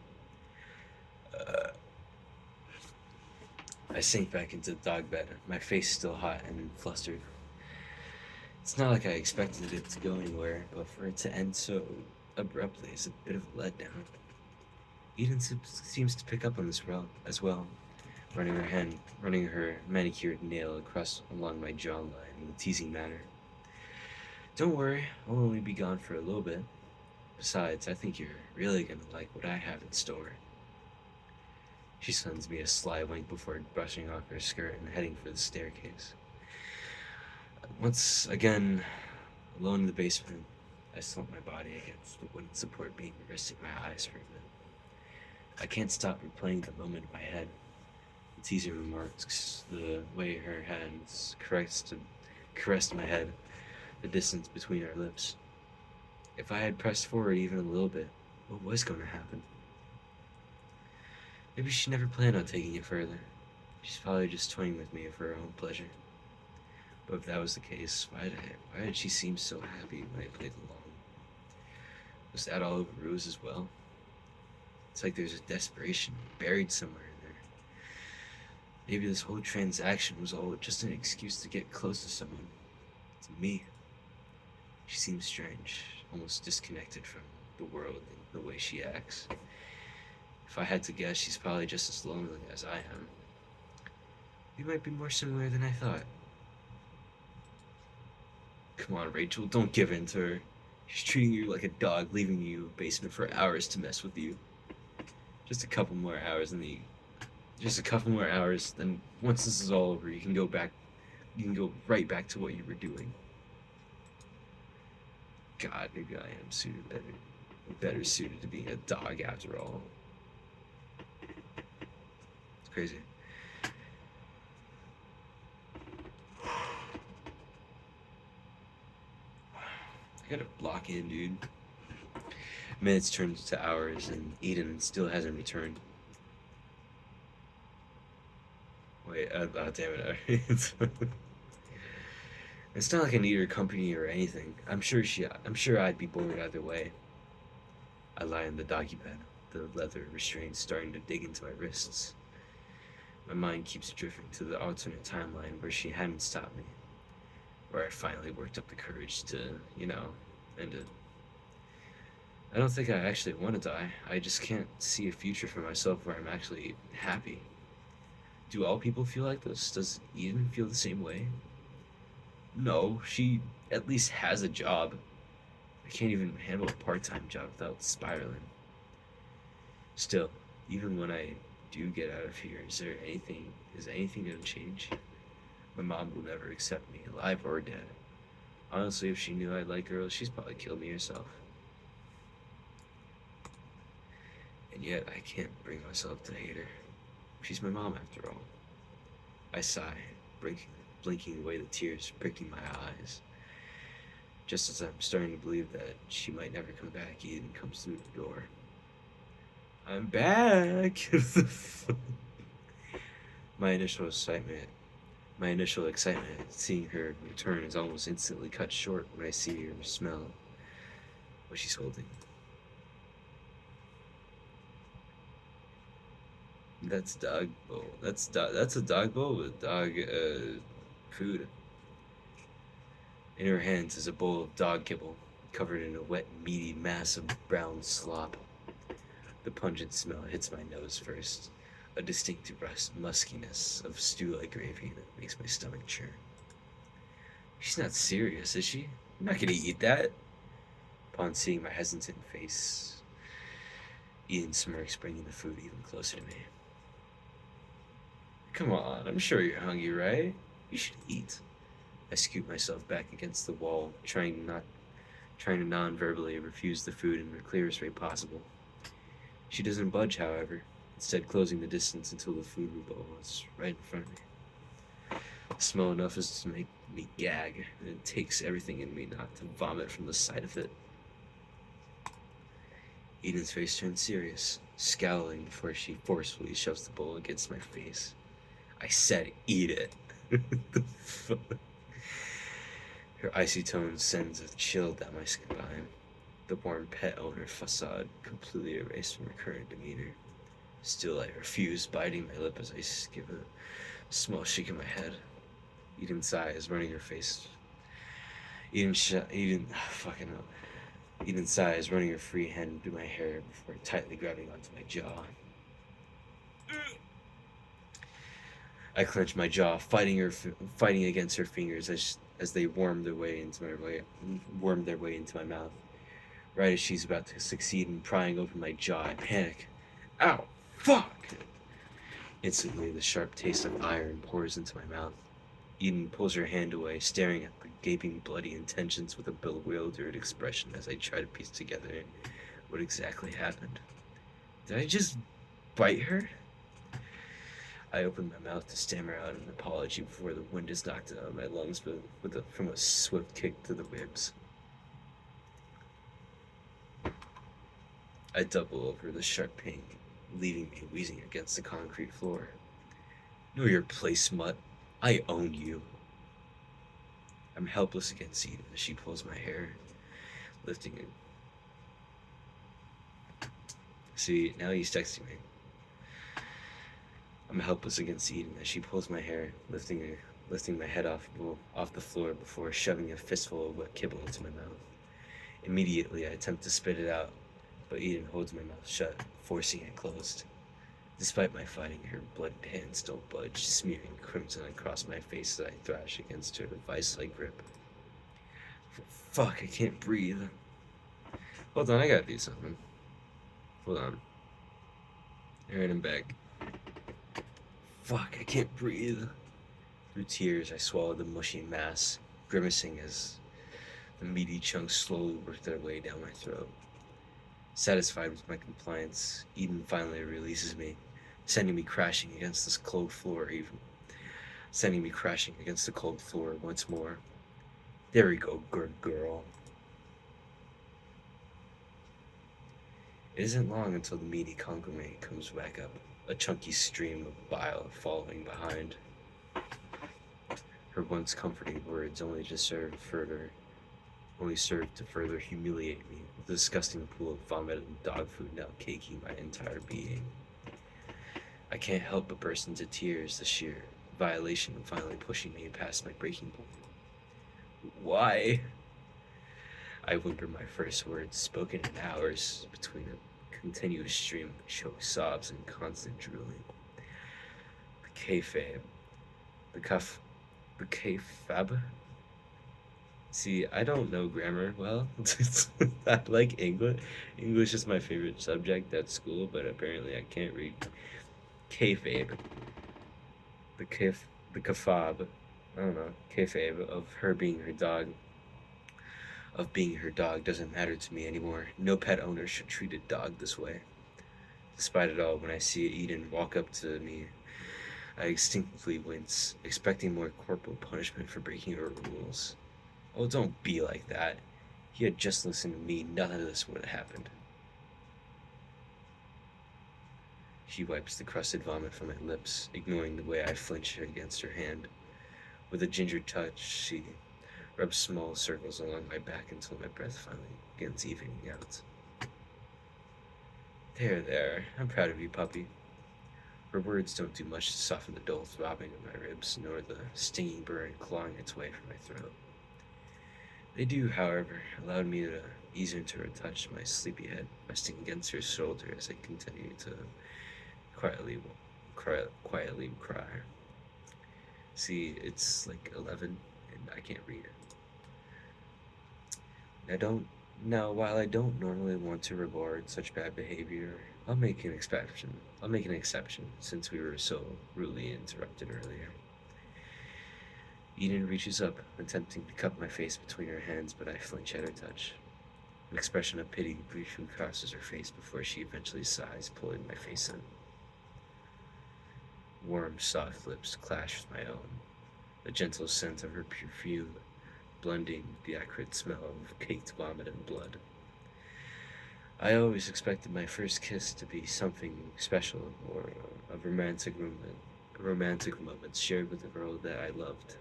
I sink back into the dog bed, my face still hot and flustered. It's not like I expected it to go anywhere, but for it to end so abruptly is a bit of a letdown. Eden seems to pick up on this as well, running her manicured nail across along my jawline in a teasing manner. Don't worry, I'll only be gone for a little bit. Besides, I think you're really gonna like what I have in store. She sends me a sly wink before brushing off her skirt and heading for the staircase. Once again, alone in the basement, I slump my body against the wooden support beam, resting my eyes for a minute. I can't stop replaying the moment in my head. The teaser remarks, the way her hands caressed my head, the distance between our lips. If I had pressed forward even a little bit, what was going to happen? Maybe she never planned on taking it further. She's probably just toying with me for her own pleasure. But if that was the case, why did she seem so happy when I played along? Was that all over Rose as well? It's like there's a desperation buried somewhere in there. Maybe this whole transaction was all just an excuse to get close to someone. To me. She seems strange, almost disconnected from the world and the way she acts. If I had to guess, she's probably just as lonely as I am. We might be more similar than I thought. Come on, Rachel, don't give in to her. She's treating you like a dog, leaving you in the basement for hours to mess with you. Just a couple more hours, then once this is all over, you can go right back to what you were doing. God, maybe I am better suited to being a dog after all. It's crazy. I gotta block in, dude. Minutes turned to hours, and Eden still hasn't returned. Wait, oh damn it! It's not like I need her company or anything. I'm sure I'd be bored either way. I lie in the doggy bed, the leather restraints starting to dig into my wrists. My mind keeps drifting to the alternate timeline where she hadn't stopped me, where I finally worked up the courage to, end it. I don't think I actually want to die. I just can't see a future for myself where I'm actually happy. Do all people feel like this? Does Eden feel the same way? No, she at least has a job. I can't even handle a part-time job without spiraling. Still, even when I do get out of here, is anything gonna change? My mom will never accept me, alive or dead. Honestly, if she knew I like girls, she's probably killed me herself. And yet, I can't bring myself to hate her. She's my mom, after all. I sigh, blinking away the tears pricking my eyes. Just as I'm starting to believe that she might never come back, Eden comes through the door. I'm back! My initial excitement at seeing her return is almost instantly cut short when I see her smell what she's holding. That's dog bowl. That's a dog bowl with dog food. In her hands is a bowl of dog kibble, covered in a wet, meaty mass of brown slop. The pungent smell hits my nose first, a distinct muskiness of stew-like gravy that makes my stomach churn. She's not serious, is she? I'm not gonna eat that. Upon seeing my hesitant face, Eden smirks, bringing the food even closer to me. Come on, I'm sure you're hungry, right? You should eat. I scoop myself back against the wall, trying to non-verbally refuse the food in the clearest way possible. She doesn't budge, however, instead closing the distance until the food bowl is right in front of me. The smell enough is to make me gag, and it takes everything in me not to vomit from the sight of it. Eden's face turns serious, scowling before she forcefully shoves the bowl against my face. I said eat it. The fuck? Her icy tone sends a chill down my spine. The warm pet owner facade completely erased from her current demeanor. Still, I refuse, biting my lip as I give a small shake of my head. Eden's sigh is running her face. Eden's sigh is running her free hand through my hair before tightly grabbing onto my jaw. I clenched my jaw, fighting against her fingers as they wormed their way into my mouth. Right as she's about to succeed in prying open my jaw, I panic. Ow! Fuck! Instantly, the sharp taste of iron pours into my mouth. Eden pulls her hand away, staring at the gaping, bloody intentions with a bewildered expression as I try to piece together what exactly happened. Did I just bite her? I open my mouth to stammer out an apology before the wind is knocked out of my lungs from a swift kick to the ribs. I double over the sharp pain, leaving me wheezing against the concrete floor. Know your place, smut. I own you. I'm helpless against Eden as she pulls my hair, lifting it. See, now he's texting me. I'm helpless against Eden as she pulls my hair, lifting my head off the floor before shoving a fistful of wet kibble into my mouth. Immediately, I attempt to spit it out, but Eden holds my mouth shut, forcing it closed. Despite my fighting, her bloodied hands don't budge, smearing crimson across my face as I thrash against her vice-like grip. Fuck, I can't breathe. Hold on, I gotta do something. Hold on. Alright, I'm back. Fuck, I can't breathe. Through tears, I swallowed the mushy mass, grimacing as the meaty chunks slowly worked their way down my throat. Satisfied with my compliance, Eden finally releases me, sending me crashing against the cold floor once more. There we go, good girl. It isn't long until the meaty conglomerate comes back up, a chunky stream of bile following behind. Her once comforting words only served to further humiliate me, with a disgusting pool of vomit and dog food now caking my entire being. I can't help but burst into tears, the sheer violation finally pushing me past my breaking point. Why? I whimper my first words, spoken in hours, between a continuous stream of choked sobs and constant drooling. The kayfabe. The kayfab? See, I don't know grammar well. I like English. English is my favorite subject at school, but apparently I can't read. Kayfabe. The kafab. I don't know. Kayfabe of her being her dog. Of being her dog doesn't matter to me anymore. No pet owner should treat a dog this way. Despite it all, when I see Eden walk up to me, I instinctively wince, expecting more corporal punishment for breaking her rules. Oh, don't be like that. If you had just listened to me, none of this would have happened. She wipes the crusted vomit from my lips, ignoring the way I flinch against her hand. With a gingered touch, she rubs small circles along my back until my breath finally begins evening out. There, I'm proud of you, puppy. Her words don't do much to soften the dull throbbing of my ribs, nor the stinging burn clawing its way from my throat. They do, however, allow me to ease into her touch, my sleepy head resting against her shoulder as I continue to quietly cry. See, it's like 11, and I can't read. While I don't normally want to reward such bad behavior, I'll make an exception. Since we were so rudely interrupted earlier. Eden reaches up, attempting to cup my face between her hands, but I flinch at her touch. An expression of pity briefly crosses her face before she eventually sighs, pulling my face in. Warm, soft lips clash with my own, the gentle scent of her perfume blending the acrid smell of caked vomit and blood. I always expected my first kiss to be something special, or a romantic moment shared with a girl that I loved,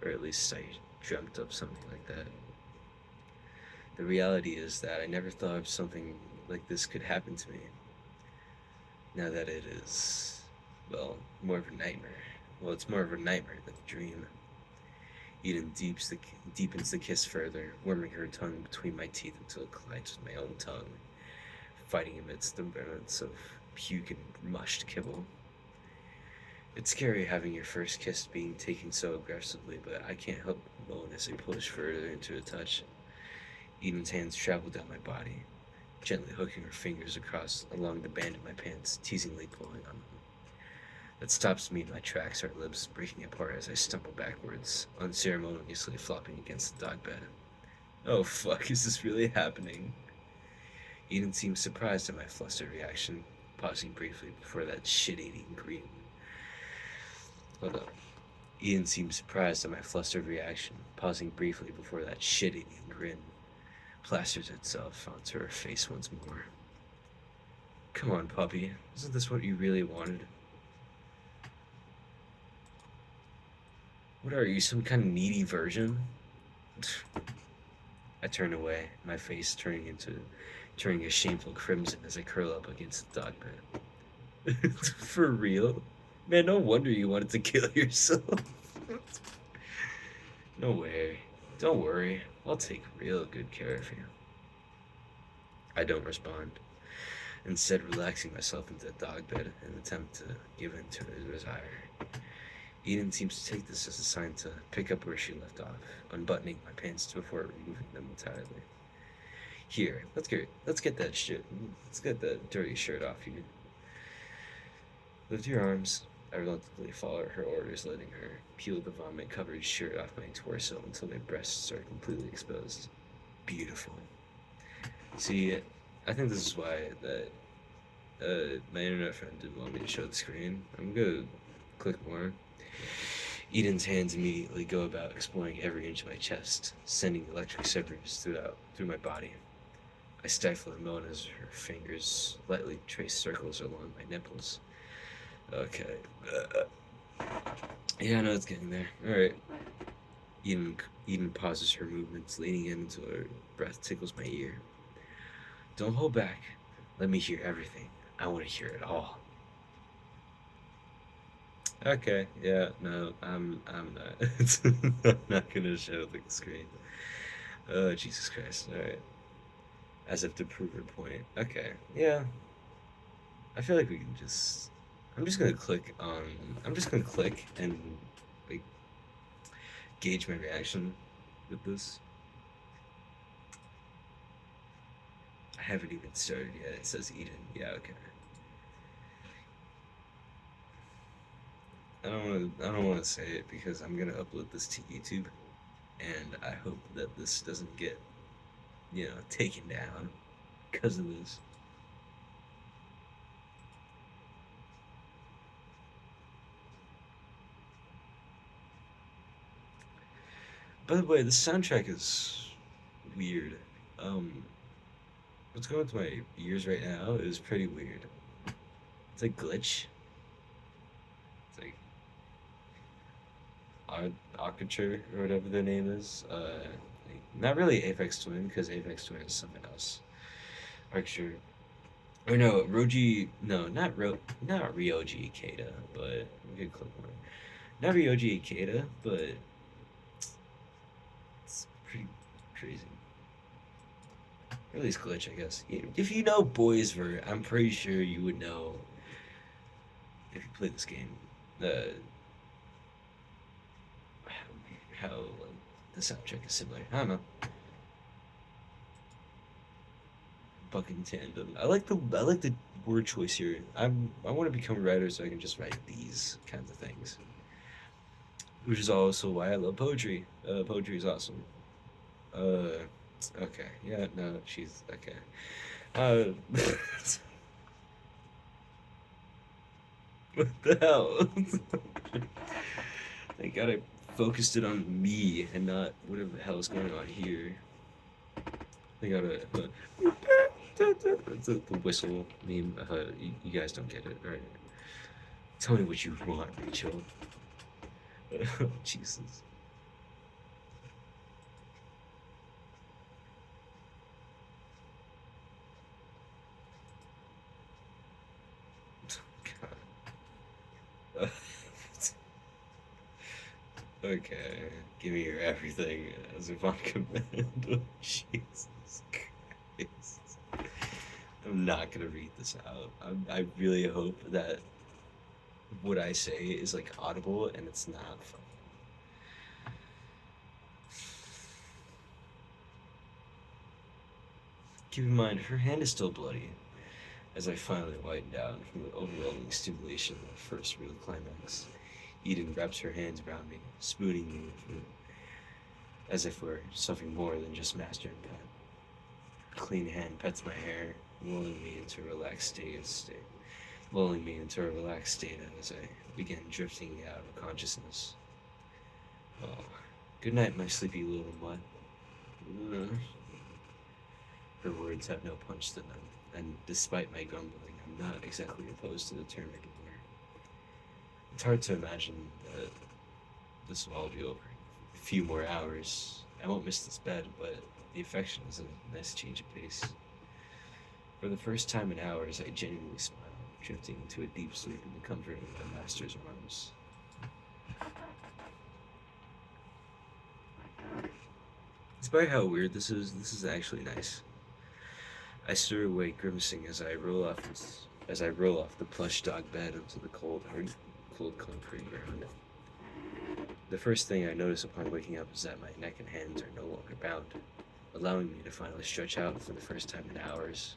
or at least I dreamt of something like that. The reality is that I never thought something like this could happen to me. Now that it is, more of a nightmare. Well, it's more of a nightmare than a dream. Eden deepens the kiss further, warming her tongue between my teeth until it collides with my own tongue, fighting amidst the remnants of puke and mushed kibble. It's scary having your first kiss being taken so aggressively, but I can't help moan as I push further into a touch. Eden's hands travel down my body, gently hooking her fingers across along the band of my pants, teasingly pulling on them. That stops me in my tracks, our lips breaking apart as I stumble backwards, unceremoniously flopping against the dog bed. Oh fuck, is this really happening? Eden seems surprised at my flustered reaction, pausing briefly before that shit-eating grin. Hold up. Eden seemed surprised at my flustered reaction, pausing briefly before that shit-eating grin plasters itself onto her face once more. Come on, puppy. Isn't this what you really wanted? What are you, some kind of needy virgin? I turn away, my face turning a shameful crimson as I curl up against the dog bed. For real? Man, no wonder you wanted to kill yourself. No way. Don't worry. I'll take real good care of you. I don't respond, instead relaxing myself into the dog bed in an attempt to give in to her desire. Eden seems to take this as a sign to pick up where she left off, unbuttoning my pants before removing them entirely. Here, let's get that dirty shirt off you. Lift your arms. I reluctantly follow her orders, letting her peel the vomit-covered shirt off my torso until my breasts are completely exposed. Beautiful. See, I think this is why my internet friend didn't want me to show the screen. I'm gonna click more. Eden's hands immediately go about exploring every inch of my chest, sending electric shivers through my body. I stifle a moan as her fingers lightly trace circles along my nipples. Okay. Yeah, I know it's getting there. Alright. Eden pauses her movements, leaning in until her breath tickles my ear. Don't hold back. Let me hear everything. I want to hear it all. Okay, yeah, no, I'm not. I'm not gonna show the screen. Oh, Jesus Christ. Alright. As if to prove her point. Okay, yeah. I feel like we can just. I'm just gonna click and, like, gauge my reaction with this. I haven't even started yet. It says Eden. Yeah, okay. I don't wanna say it because I'm gonna upload this to YouTube, and I hope that this doesn't get, taken down because of this. By the way, the soundtrack is weird. Um, what's going through my ears right now is pretty weird. It's like glitch. It's like Architecture or whatever their name is. Like, not really Apex Twin because Apex Twin is something else. Architecture. Or no, Roji. No, not Ryoji Ikeda, but we could click more. Not Ryoji Ikeda, but it's pretty crazy. Or at least glitch, I guess. If you know Boys Ver, I'm pretty sure you would know if you played this game. The how the soundtrack is similar. I don't know. Fucking tandem. I like the word choice here. I want to become a writer so I can just write these kinds of things. Which is also why I love poetry. Poetry is awesome. Okay. Yeah, no, she's okay. Uh, what the hell? Thank God I focused it on me and not whatever the hell is going on here. They got the whistle meme. You guys don't get it, right? Tell me what you want, Rachel. Jesus. God. Okay, give me your everything as if on command. Jesus Christ. I'm not gonna read this out. I really hope that what I say is like audible and it's not funny. Keep in mind, her hand is still bloody as I finally wind down from the overwhelming stimulation of the first real climax. Eden wraps her hands around me, spooning me with food, as if we're something more than just master and pet. Her clean hand pets my hair, lulling me into a relaxed state as I begin drifting out of consciousness. Oh, good night, my sleepy little mutt. Mm. Her words have no punch to them, and despite my grumbling, I'm not exactly opposed to the term anymore. It's hard to imagine that this will all be over. A few more hours. I won't miss this bed, but the affection is a nice change of pace. For the first time in hours, I genuinely smile, drifting into a deep sleep in the comfort of my master's arms. Despite how weird this is actually nice. I stir awake, grimacing as I roll off the plush dog bed onto the cold concrete ground. The first thing I notice upon waking up is that my neck and hands are no longer bound, allowing me to finally stretch out for the first time in hours.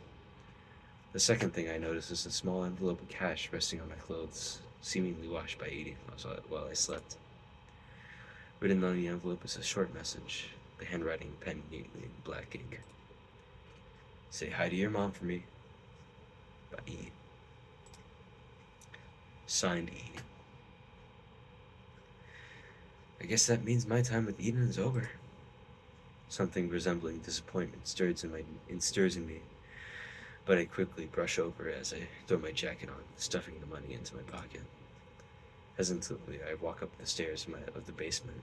The second thing I notice is a small envelope of cash resting on my clothes, seemingly washed by eating while I slept. Written on the envelope is a short message, the handwriting penned neatly in black ink. Say hi to your mom for me. By E. Signed E. I guess that means my time with Eden is over. Something resembling disappointment stirs in me, but I quickly brush over as I throw my jacket on, stuffing the money into my pocket. Hesitantly, I walk up the stairs of the basement,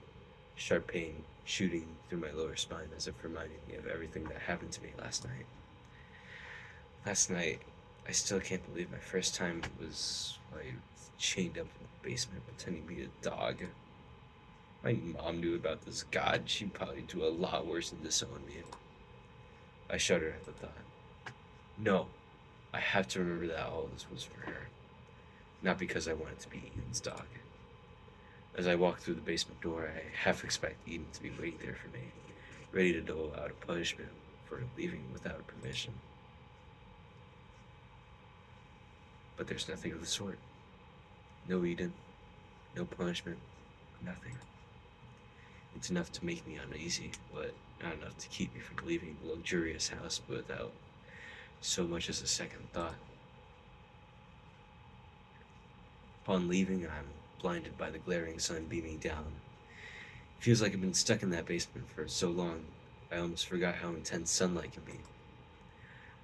sharp pain shooting through my lower spine as if reminding me of everything that happened to me last night. Last night, I still can't believe my first time was chained up in the basement pretending to be a dog. My mom knew about this god, she'd probably do a lot worse than disown me. I shudder at the thought. No, I have to remember that all this was for her. Not because I wanted to be Eden's dog. As I walk through the basement door, I half expect Eden to be waiting there for me, ready to dole out a punishment for leaving without permission. But there's nothing of the sort. No Eden, no punishment, nothing. It's enough to make me uneasy, but not enough to keep me from leaving the luxurious house without so much as a second thought. Upon leaving, I'm blinded by the glaring sun beaming down. It feels like I've been stuck in that basement for so long, I almost forgot how intense sunlight can be.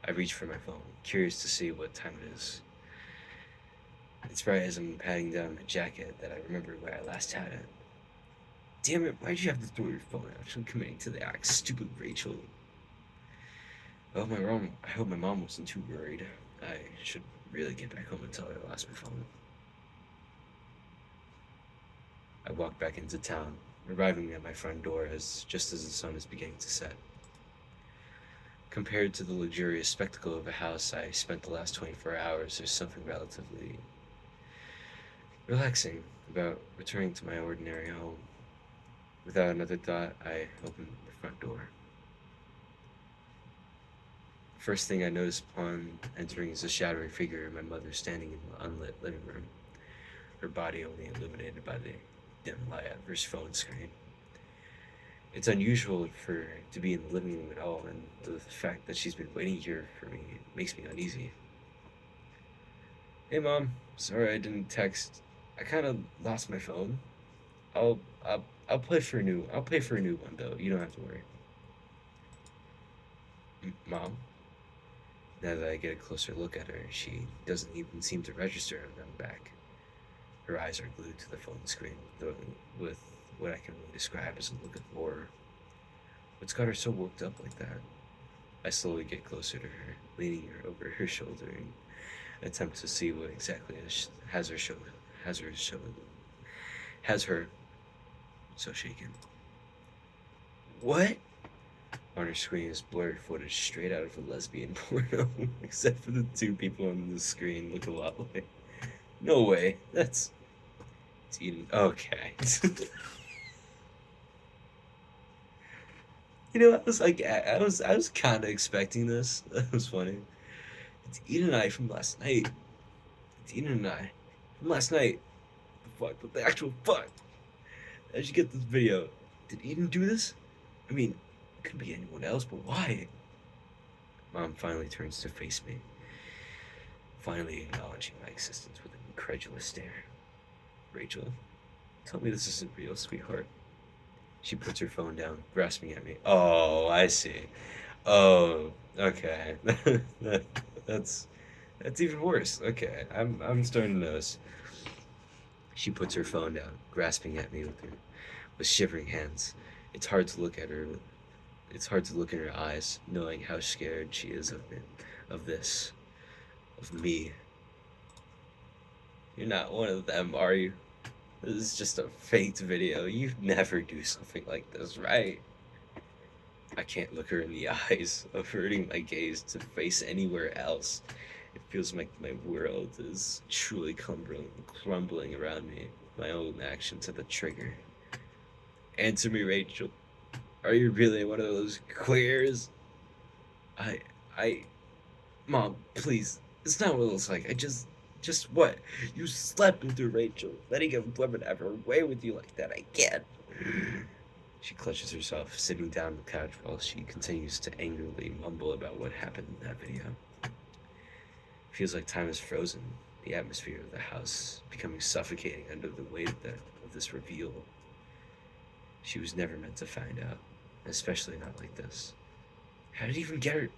I reach for my phone, curious to see what time it is. It's right as I'm patting down my jacket that I remember where I last had it. Damn it, why'd you have to throw your phone out? Actually committing to the act, stupid Rachel. I hope my mom wasn't too worried. I should really get back home and tell her I lost my phone. I walk back into town, arriving at my front door just as the sun is beginning to set. Compared to the luxurious spectacle of a house I spent the last 24 hours, there's something relatively relaxing about returning to my ordinary home. Without another thought, I open the front door. First thing I notice upon entering is a shadowy figure of my mother standing in the unlit living room, her body only illuminated by the dim light of her phone screen. It's unusual for her to be in the living room at all, and the fact that she's been waiting here for me makes me uneasy. Hey Mom, sorry I didn't text. I kind of lost my phone. I'll pay for a new one though. You don't have to worry. Mom. Now that I get a closer look at her, she doesn't even seem to register I'm back. Her eyes are glued to the phone screen, with what I can only describe as a look of horror. What's got her so worked up like that? I slowly get closer to her, leaning her over her shoulder and attempt to see what exactly has her so shaken. What? On her screen is blurry footage straight out of a lesbian porno, except for the two people on the screen look a lot like No way. It's Eden. Okay. I was kind of expecting this. That was funny. It's Eden and I from last night. It's Eden and I from last night. The fuck? What the actual fuck? How'd you get this video? Did Eden do this? I mean, it could be anyone else, but why? Mom finally turns to face me, finally acknowledging my existence with an incredulous stare. Rachel, tell me this isn't real, sweetheart. She puts her phone down, grasping at me. Oh, I see. Oh, okay. that's that's even worse. Okay, I'm starting to notice. She puts her phone down, grasping at me with shivering hands. It's hard to look at her. It's hard to look in her eyes, knowing how scared she is of me, of this, of me. You're not one of them, are you? This is just a faked video. You'd never do something like this, right? I can't look her in the eyes, averting my gaze to face anywhere else. It feels like my world is truly crumbling around me. My own actions are the trigger. Answer me, Rachel. Are you really one of those queers? I, I, Mom, please. It's not what it looks like. Just what? You slept with her, Rachel. Letting a woman have her way with you like that, I can't. She clutches herself, sitting down on the couch while she continues to angrily mumble about what happened in that video. It feels like time is frozen, the atmosphere of the house becoming suffocating under the weight of this reveal. She was never meant to find out, especially not like this. How did Eden get her?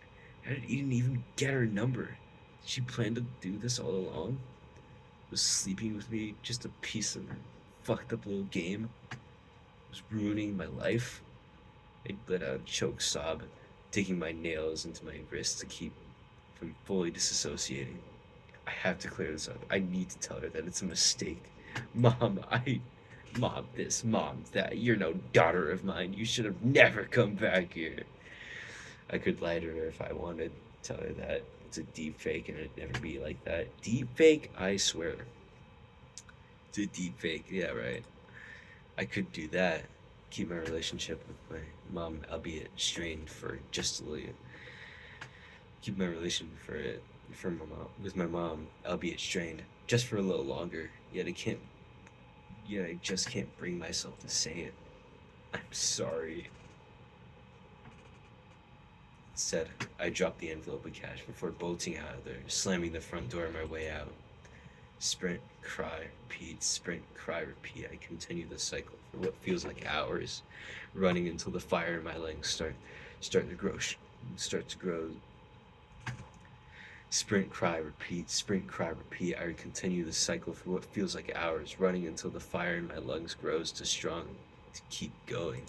How did Eden even get her number? Did she plan to do this all along? Was sleeping with me just a piece of her fucked up little game? Was ruining my life? I let out a choked sob, digging my nails into my wrist to keep from fully disassociating. I have to clear this up. I need to tell her that it's a mistake. Mom, Mom this, Mom that. You're no daughter of mine. You should have never come back here. I could lie to her if I wanted. Tell her that it's a deep fake and it'd never be like that. Deep fake? I swear. It's a deep fake. Yeah, right. I could do that. Keep my relationship with my mom, albeit strained for just a little. Keep my relation for my mom with my mom, albeit strained, just for a little longer. Yet I just can't bring myself to say it. I'm sorry. Instead, I dropped the envelope of cash before bolting out of there, slamming the front door on my way out. Sprint, cry, repeat, sprint, cry, repeat. I continue the cycle for what feels like hours, running until the fire in my lungs start to grow. Sprint, cry, repeat, sprint, cry, repeat. I continue the cycle for what feels like hours, running until the fire in my lungs grows too strong to keep going.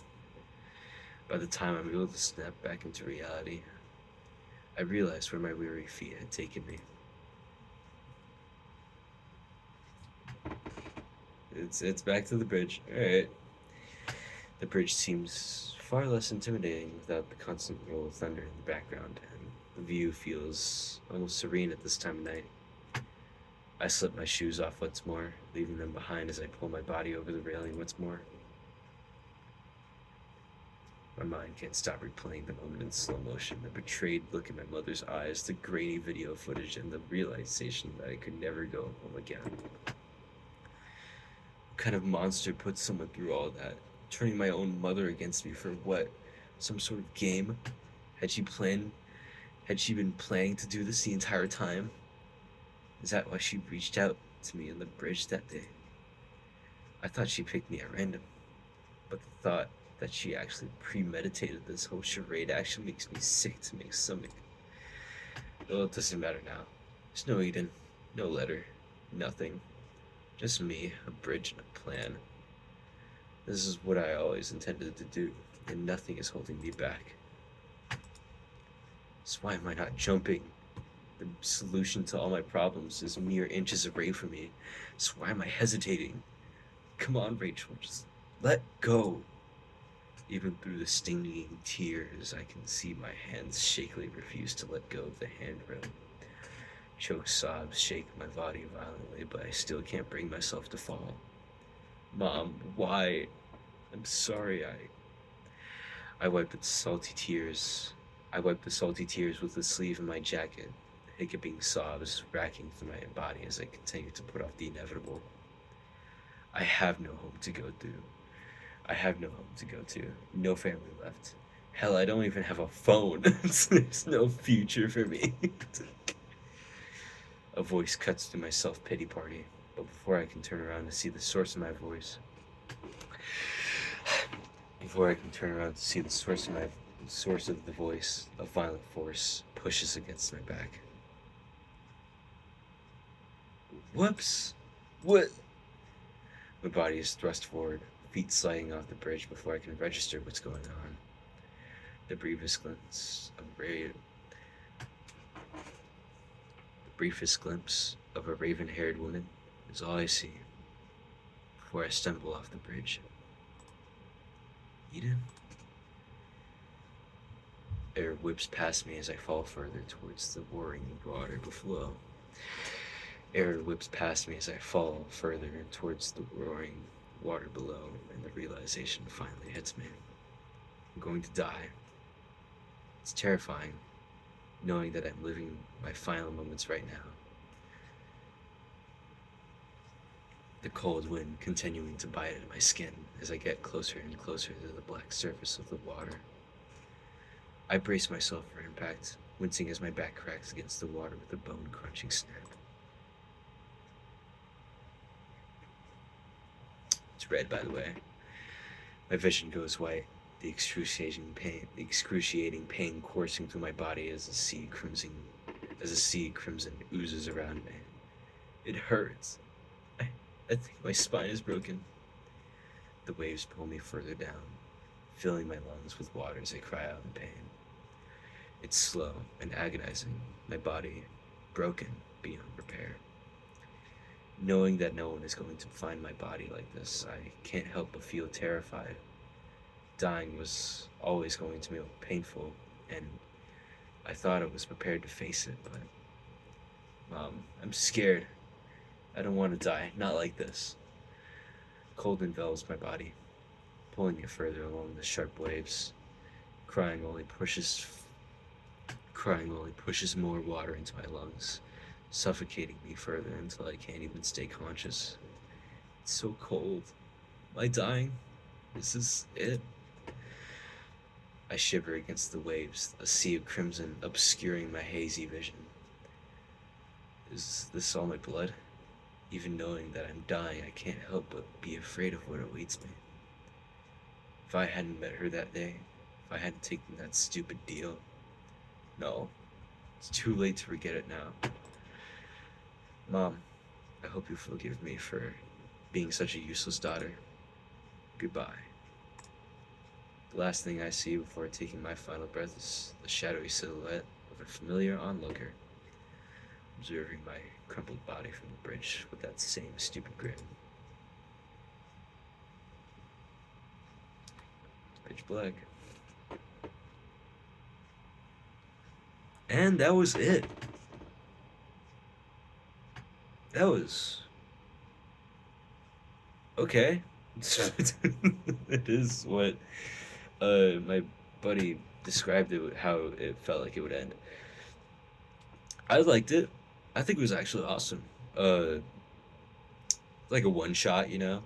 By the time I'm able to snap back into reality, I realized where my weary feet had taken me. It's back to the bridge. Alright. The bridge seems far less intimidating without the constant roll of thunder in the background, and the view feels almost serene at this time of night. I slip my shoes off once more, leaving them behind as I pull my body over the railing once more. My mind can't stop replaying the moment in slow motion, the betrayed look in my mother's eyes, the grainy video footage, and the realization that I could never go home again. What kind of monster put someone through all that? Turning my own mother against me for what? Some sort of game? Had she been planning to do this the entire time? Is that why she reached out to me on the bridge that day? I thought she picked me at random, but the thought that she actually premeditated this whole charade actually makes me sick to my stomach. Well, it doesn't matter now. There's no Eden, no letter, nothing. Just me, a bridge, and a plan. This is what I always intended to do, and nothing is holding me back. So why am I not jumping? The solution to all my problems is mere inches away from me. So why am I hesitating? Come on, Rachel, just let go. Even through the stinging tears, I can see my hands shakily refuse to let go of the handrail. Choked sobs shake my body violently, but I still can't bring myself to fall. Mom, why? I'm sorry. I wipe the salty tears. I wipe the salty tears with the sleeve of my jacket, hiccuping sobs racking through my body as I continue to put off the inevitable. I have no home to go to. I have no home to go to. No family left. Hell, I don't even have a phone. There's no future for me. A voice cuts through my self pity party, but before I can turn around to see the source of my voice, before I can turn around to see the source of the voice, a violent force pushes against my back. Whoops! What? My body is thrust forward, feet sliding off the bridge before I can register what's going on. The briefest glimpse of a raven-haired woman is all I see before I stumble off the bridge. Eden? Air whips past me as I fall further towards the roaring water below. Air whips past me as I fall further towards the roaring water below, and the realization finally hits me. I'm going to die. It's terrifying, knowing that I'm living my final moments right now. The cold wind continuing to bite at my skin as I get closer and closer to the black surface of the water. I brace myself for impact, wincing as my back cracks against the water with a bone-crunching snap. It's red, by the way. My vision goes white, the excruciating pain coursing through my body as the sea crimson oozes around me. It hurts. I think my spine is broken. The waves pull me further down, filling my lungs with water as I cry out in pain. It's slow and agonizing, my body broken beyond repair. Knowing that no one is going to find my body like this, I can't help but feel terrified. Dying was always going to be painful, and I thought I was prepared to face it, but I'm scared. I don't want to die, not like this. Cold envelops my body, pulling me further along the sharp waves. Crying only pushes more water into my lungs, suffocating me further until I can't even stay conscious. It's so cold. Am I dying? Is this it? I shiver against the waves, a sea of crimson obscuring my hazy vision. Is this all my blood? Even knowing that I'm dying, I can't help but be afraid of what awaits me. If I hadn't met her that day, if I hadn't taken that stupid deal, no, it's too late to forget it now. Mom, I hope you forgive me for being such a useless daughter. Goodbye. The last thing I see before taking my final breath is the shadowy silhouette of a familiar onlooker, observing my crumpled body from the bridge with that same stupid grin. Pitch black. And that was it. That was okay. It is what my buddy described it, how it felt like it would end. I liked it. I think it was actually awesome. Like a one shot, you know.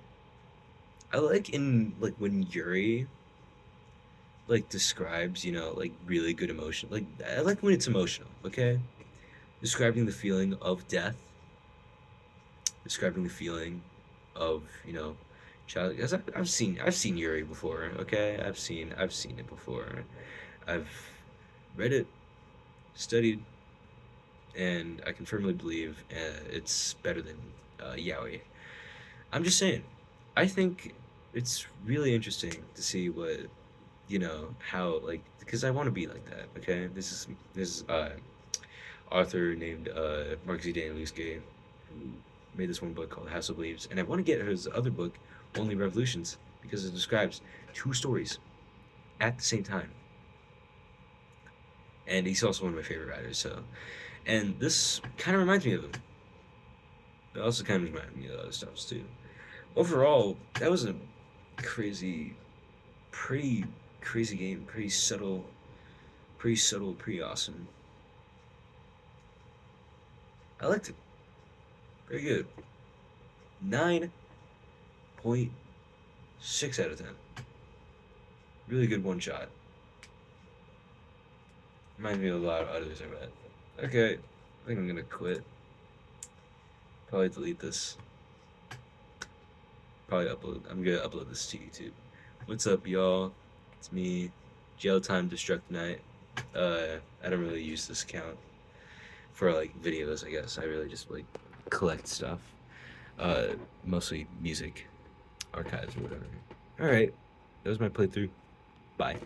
I like when Yuri like describes, you know, like really good emotion. Like I like when it's emotional, okay? Describing the feeling of death, describing the feeling of, you know, child. Because I've seen Yuri before, okay? I've seen it before. I've read it, studied, and I can firmly believe it's better than Yaoi. I'm just saying, I think it's really interesting to see what, you know, how, like, because I want to be like that, okay? This is author named Mark Z. Danielewski, who made this one book called House of Leaves, and I want to get his other book, Only Revolutions, because it describes two stories at the same time. And he's also one of my favorite writers, so And this kind of reminds me of him. It also kind of reminded me of other stuff too. Overall, that was a crazy, pretty crazy game. Pretty awesome. I liked it. Very good. 9.6 out of 10. Really good one shot. Reminds me of a lot of others I read. Okay, I think I'm gonna quit. Probably delete this. I'm gonna upload this to YouTube. What's up, y'all? It's me, Jail Time Destruct Night. I don't really use this account for like videos. I guess I really just like collect stuff. Mostly music archives or whatever. All right, that was my playthrough. Bye.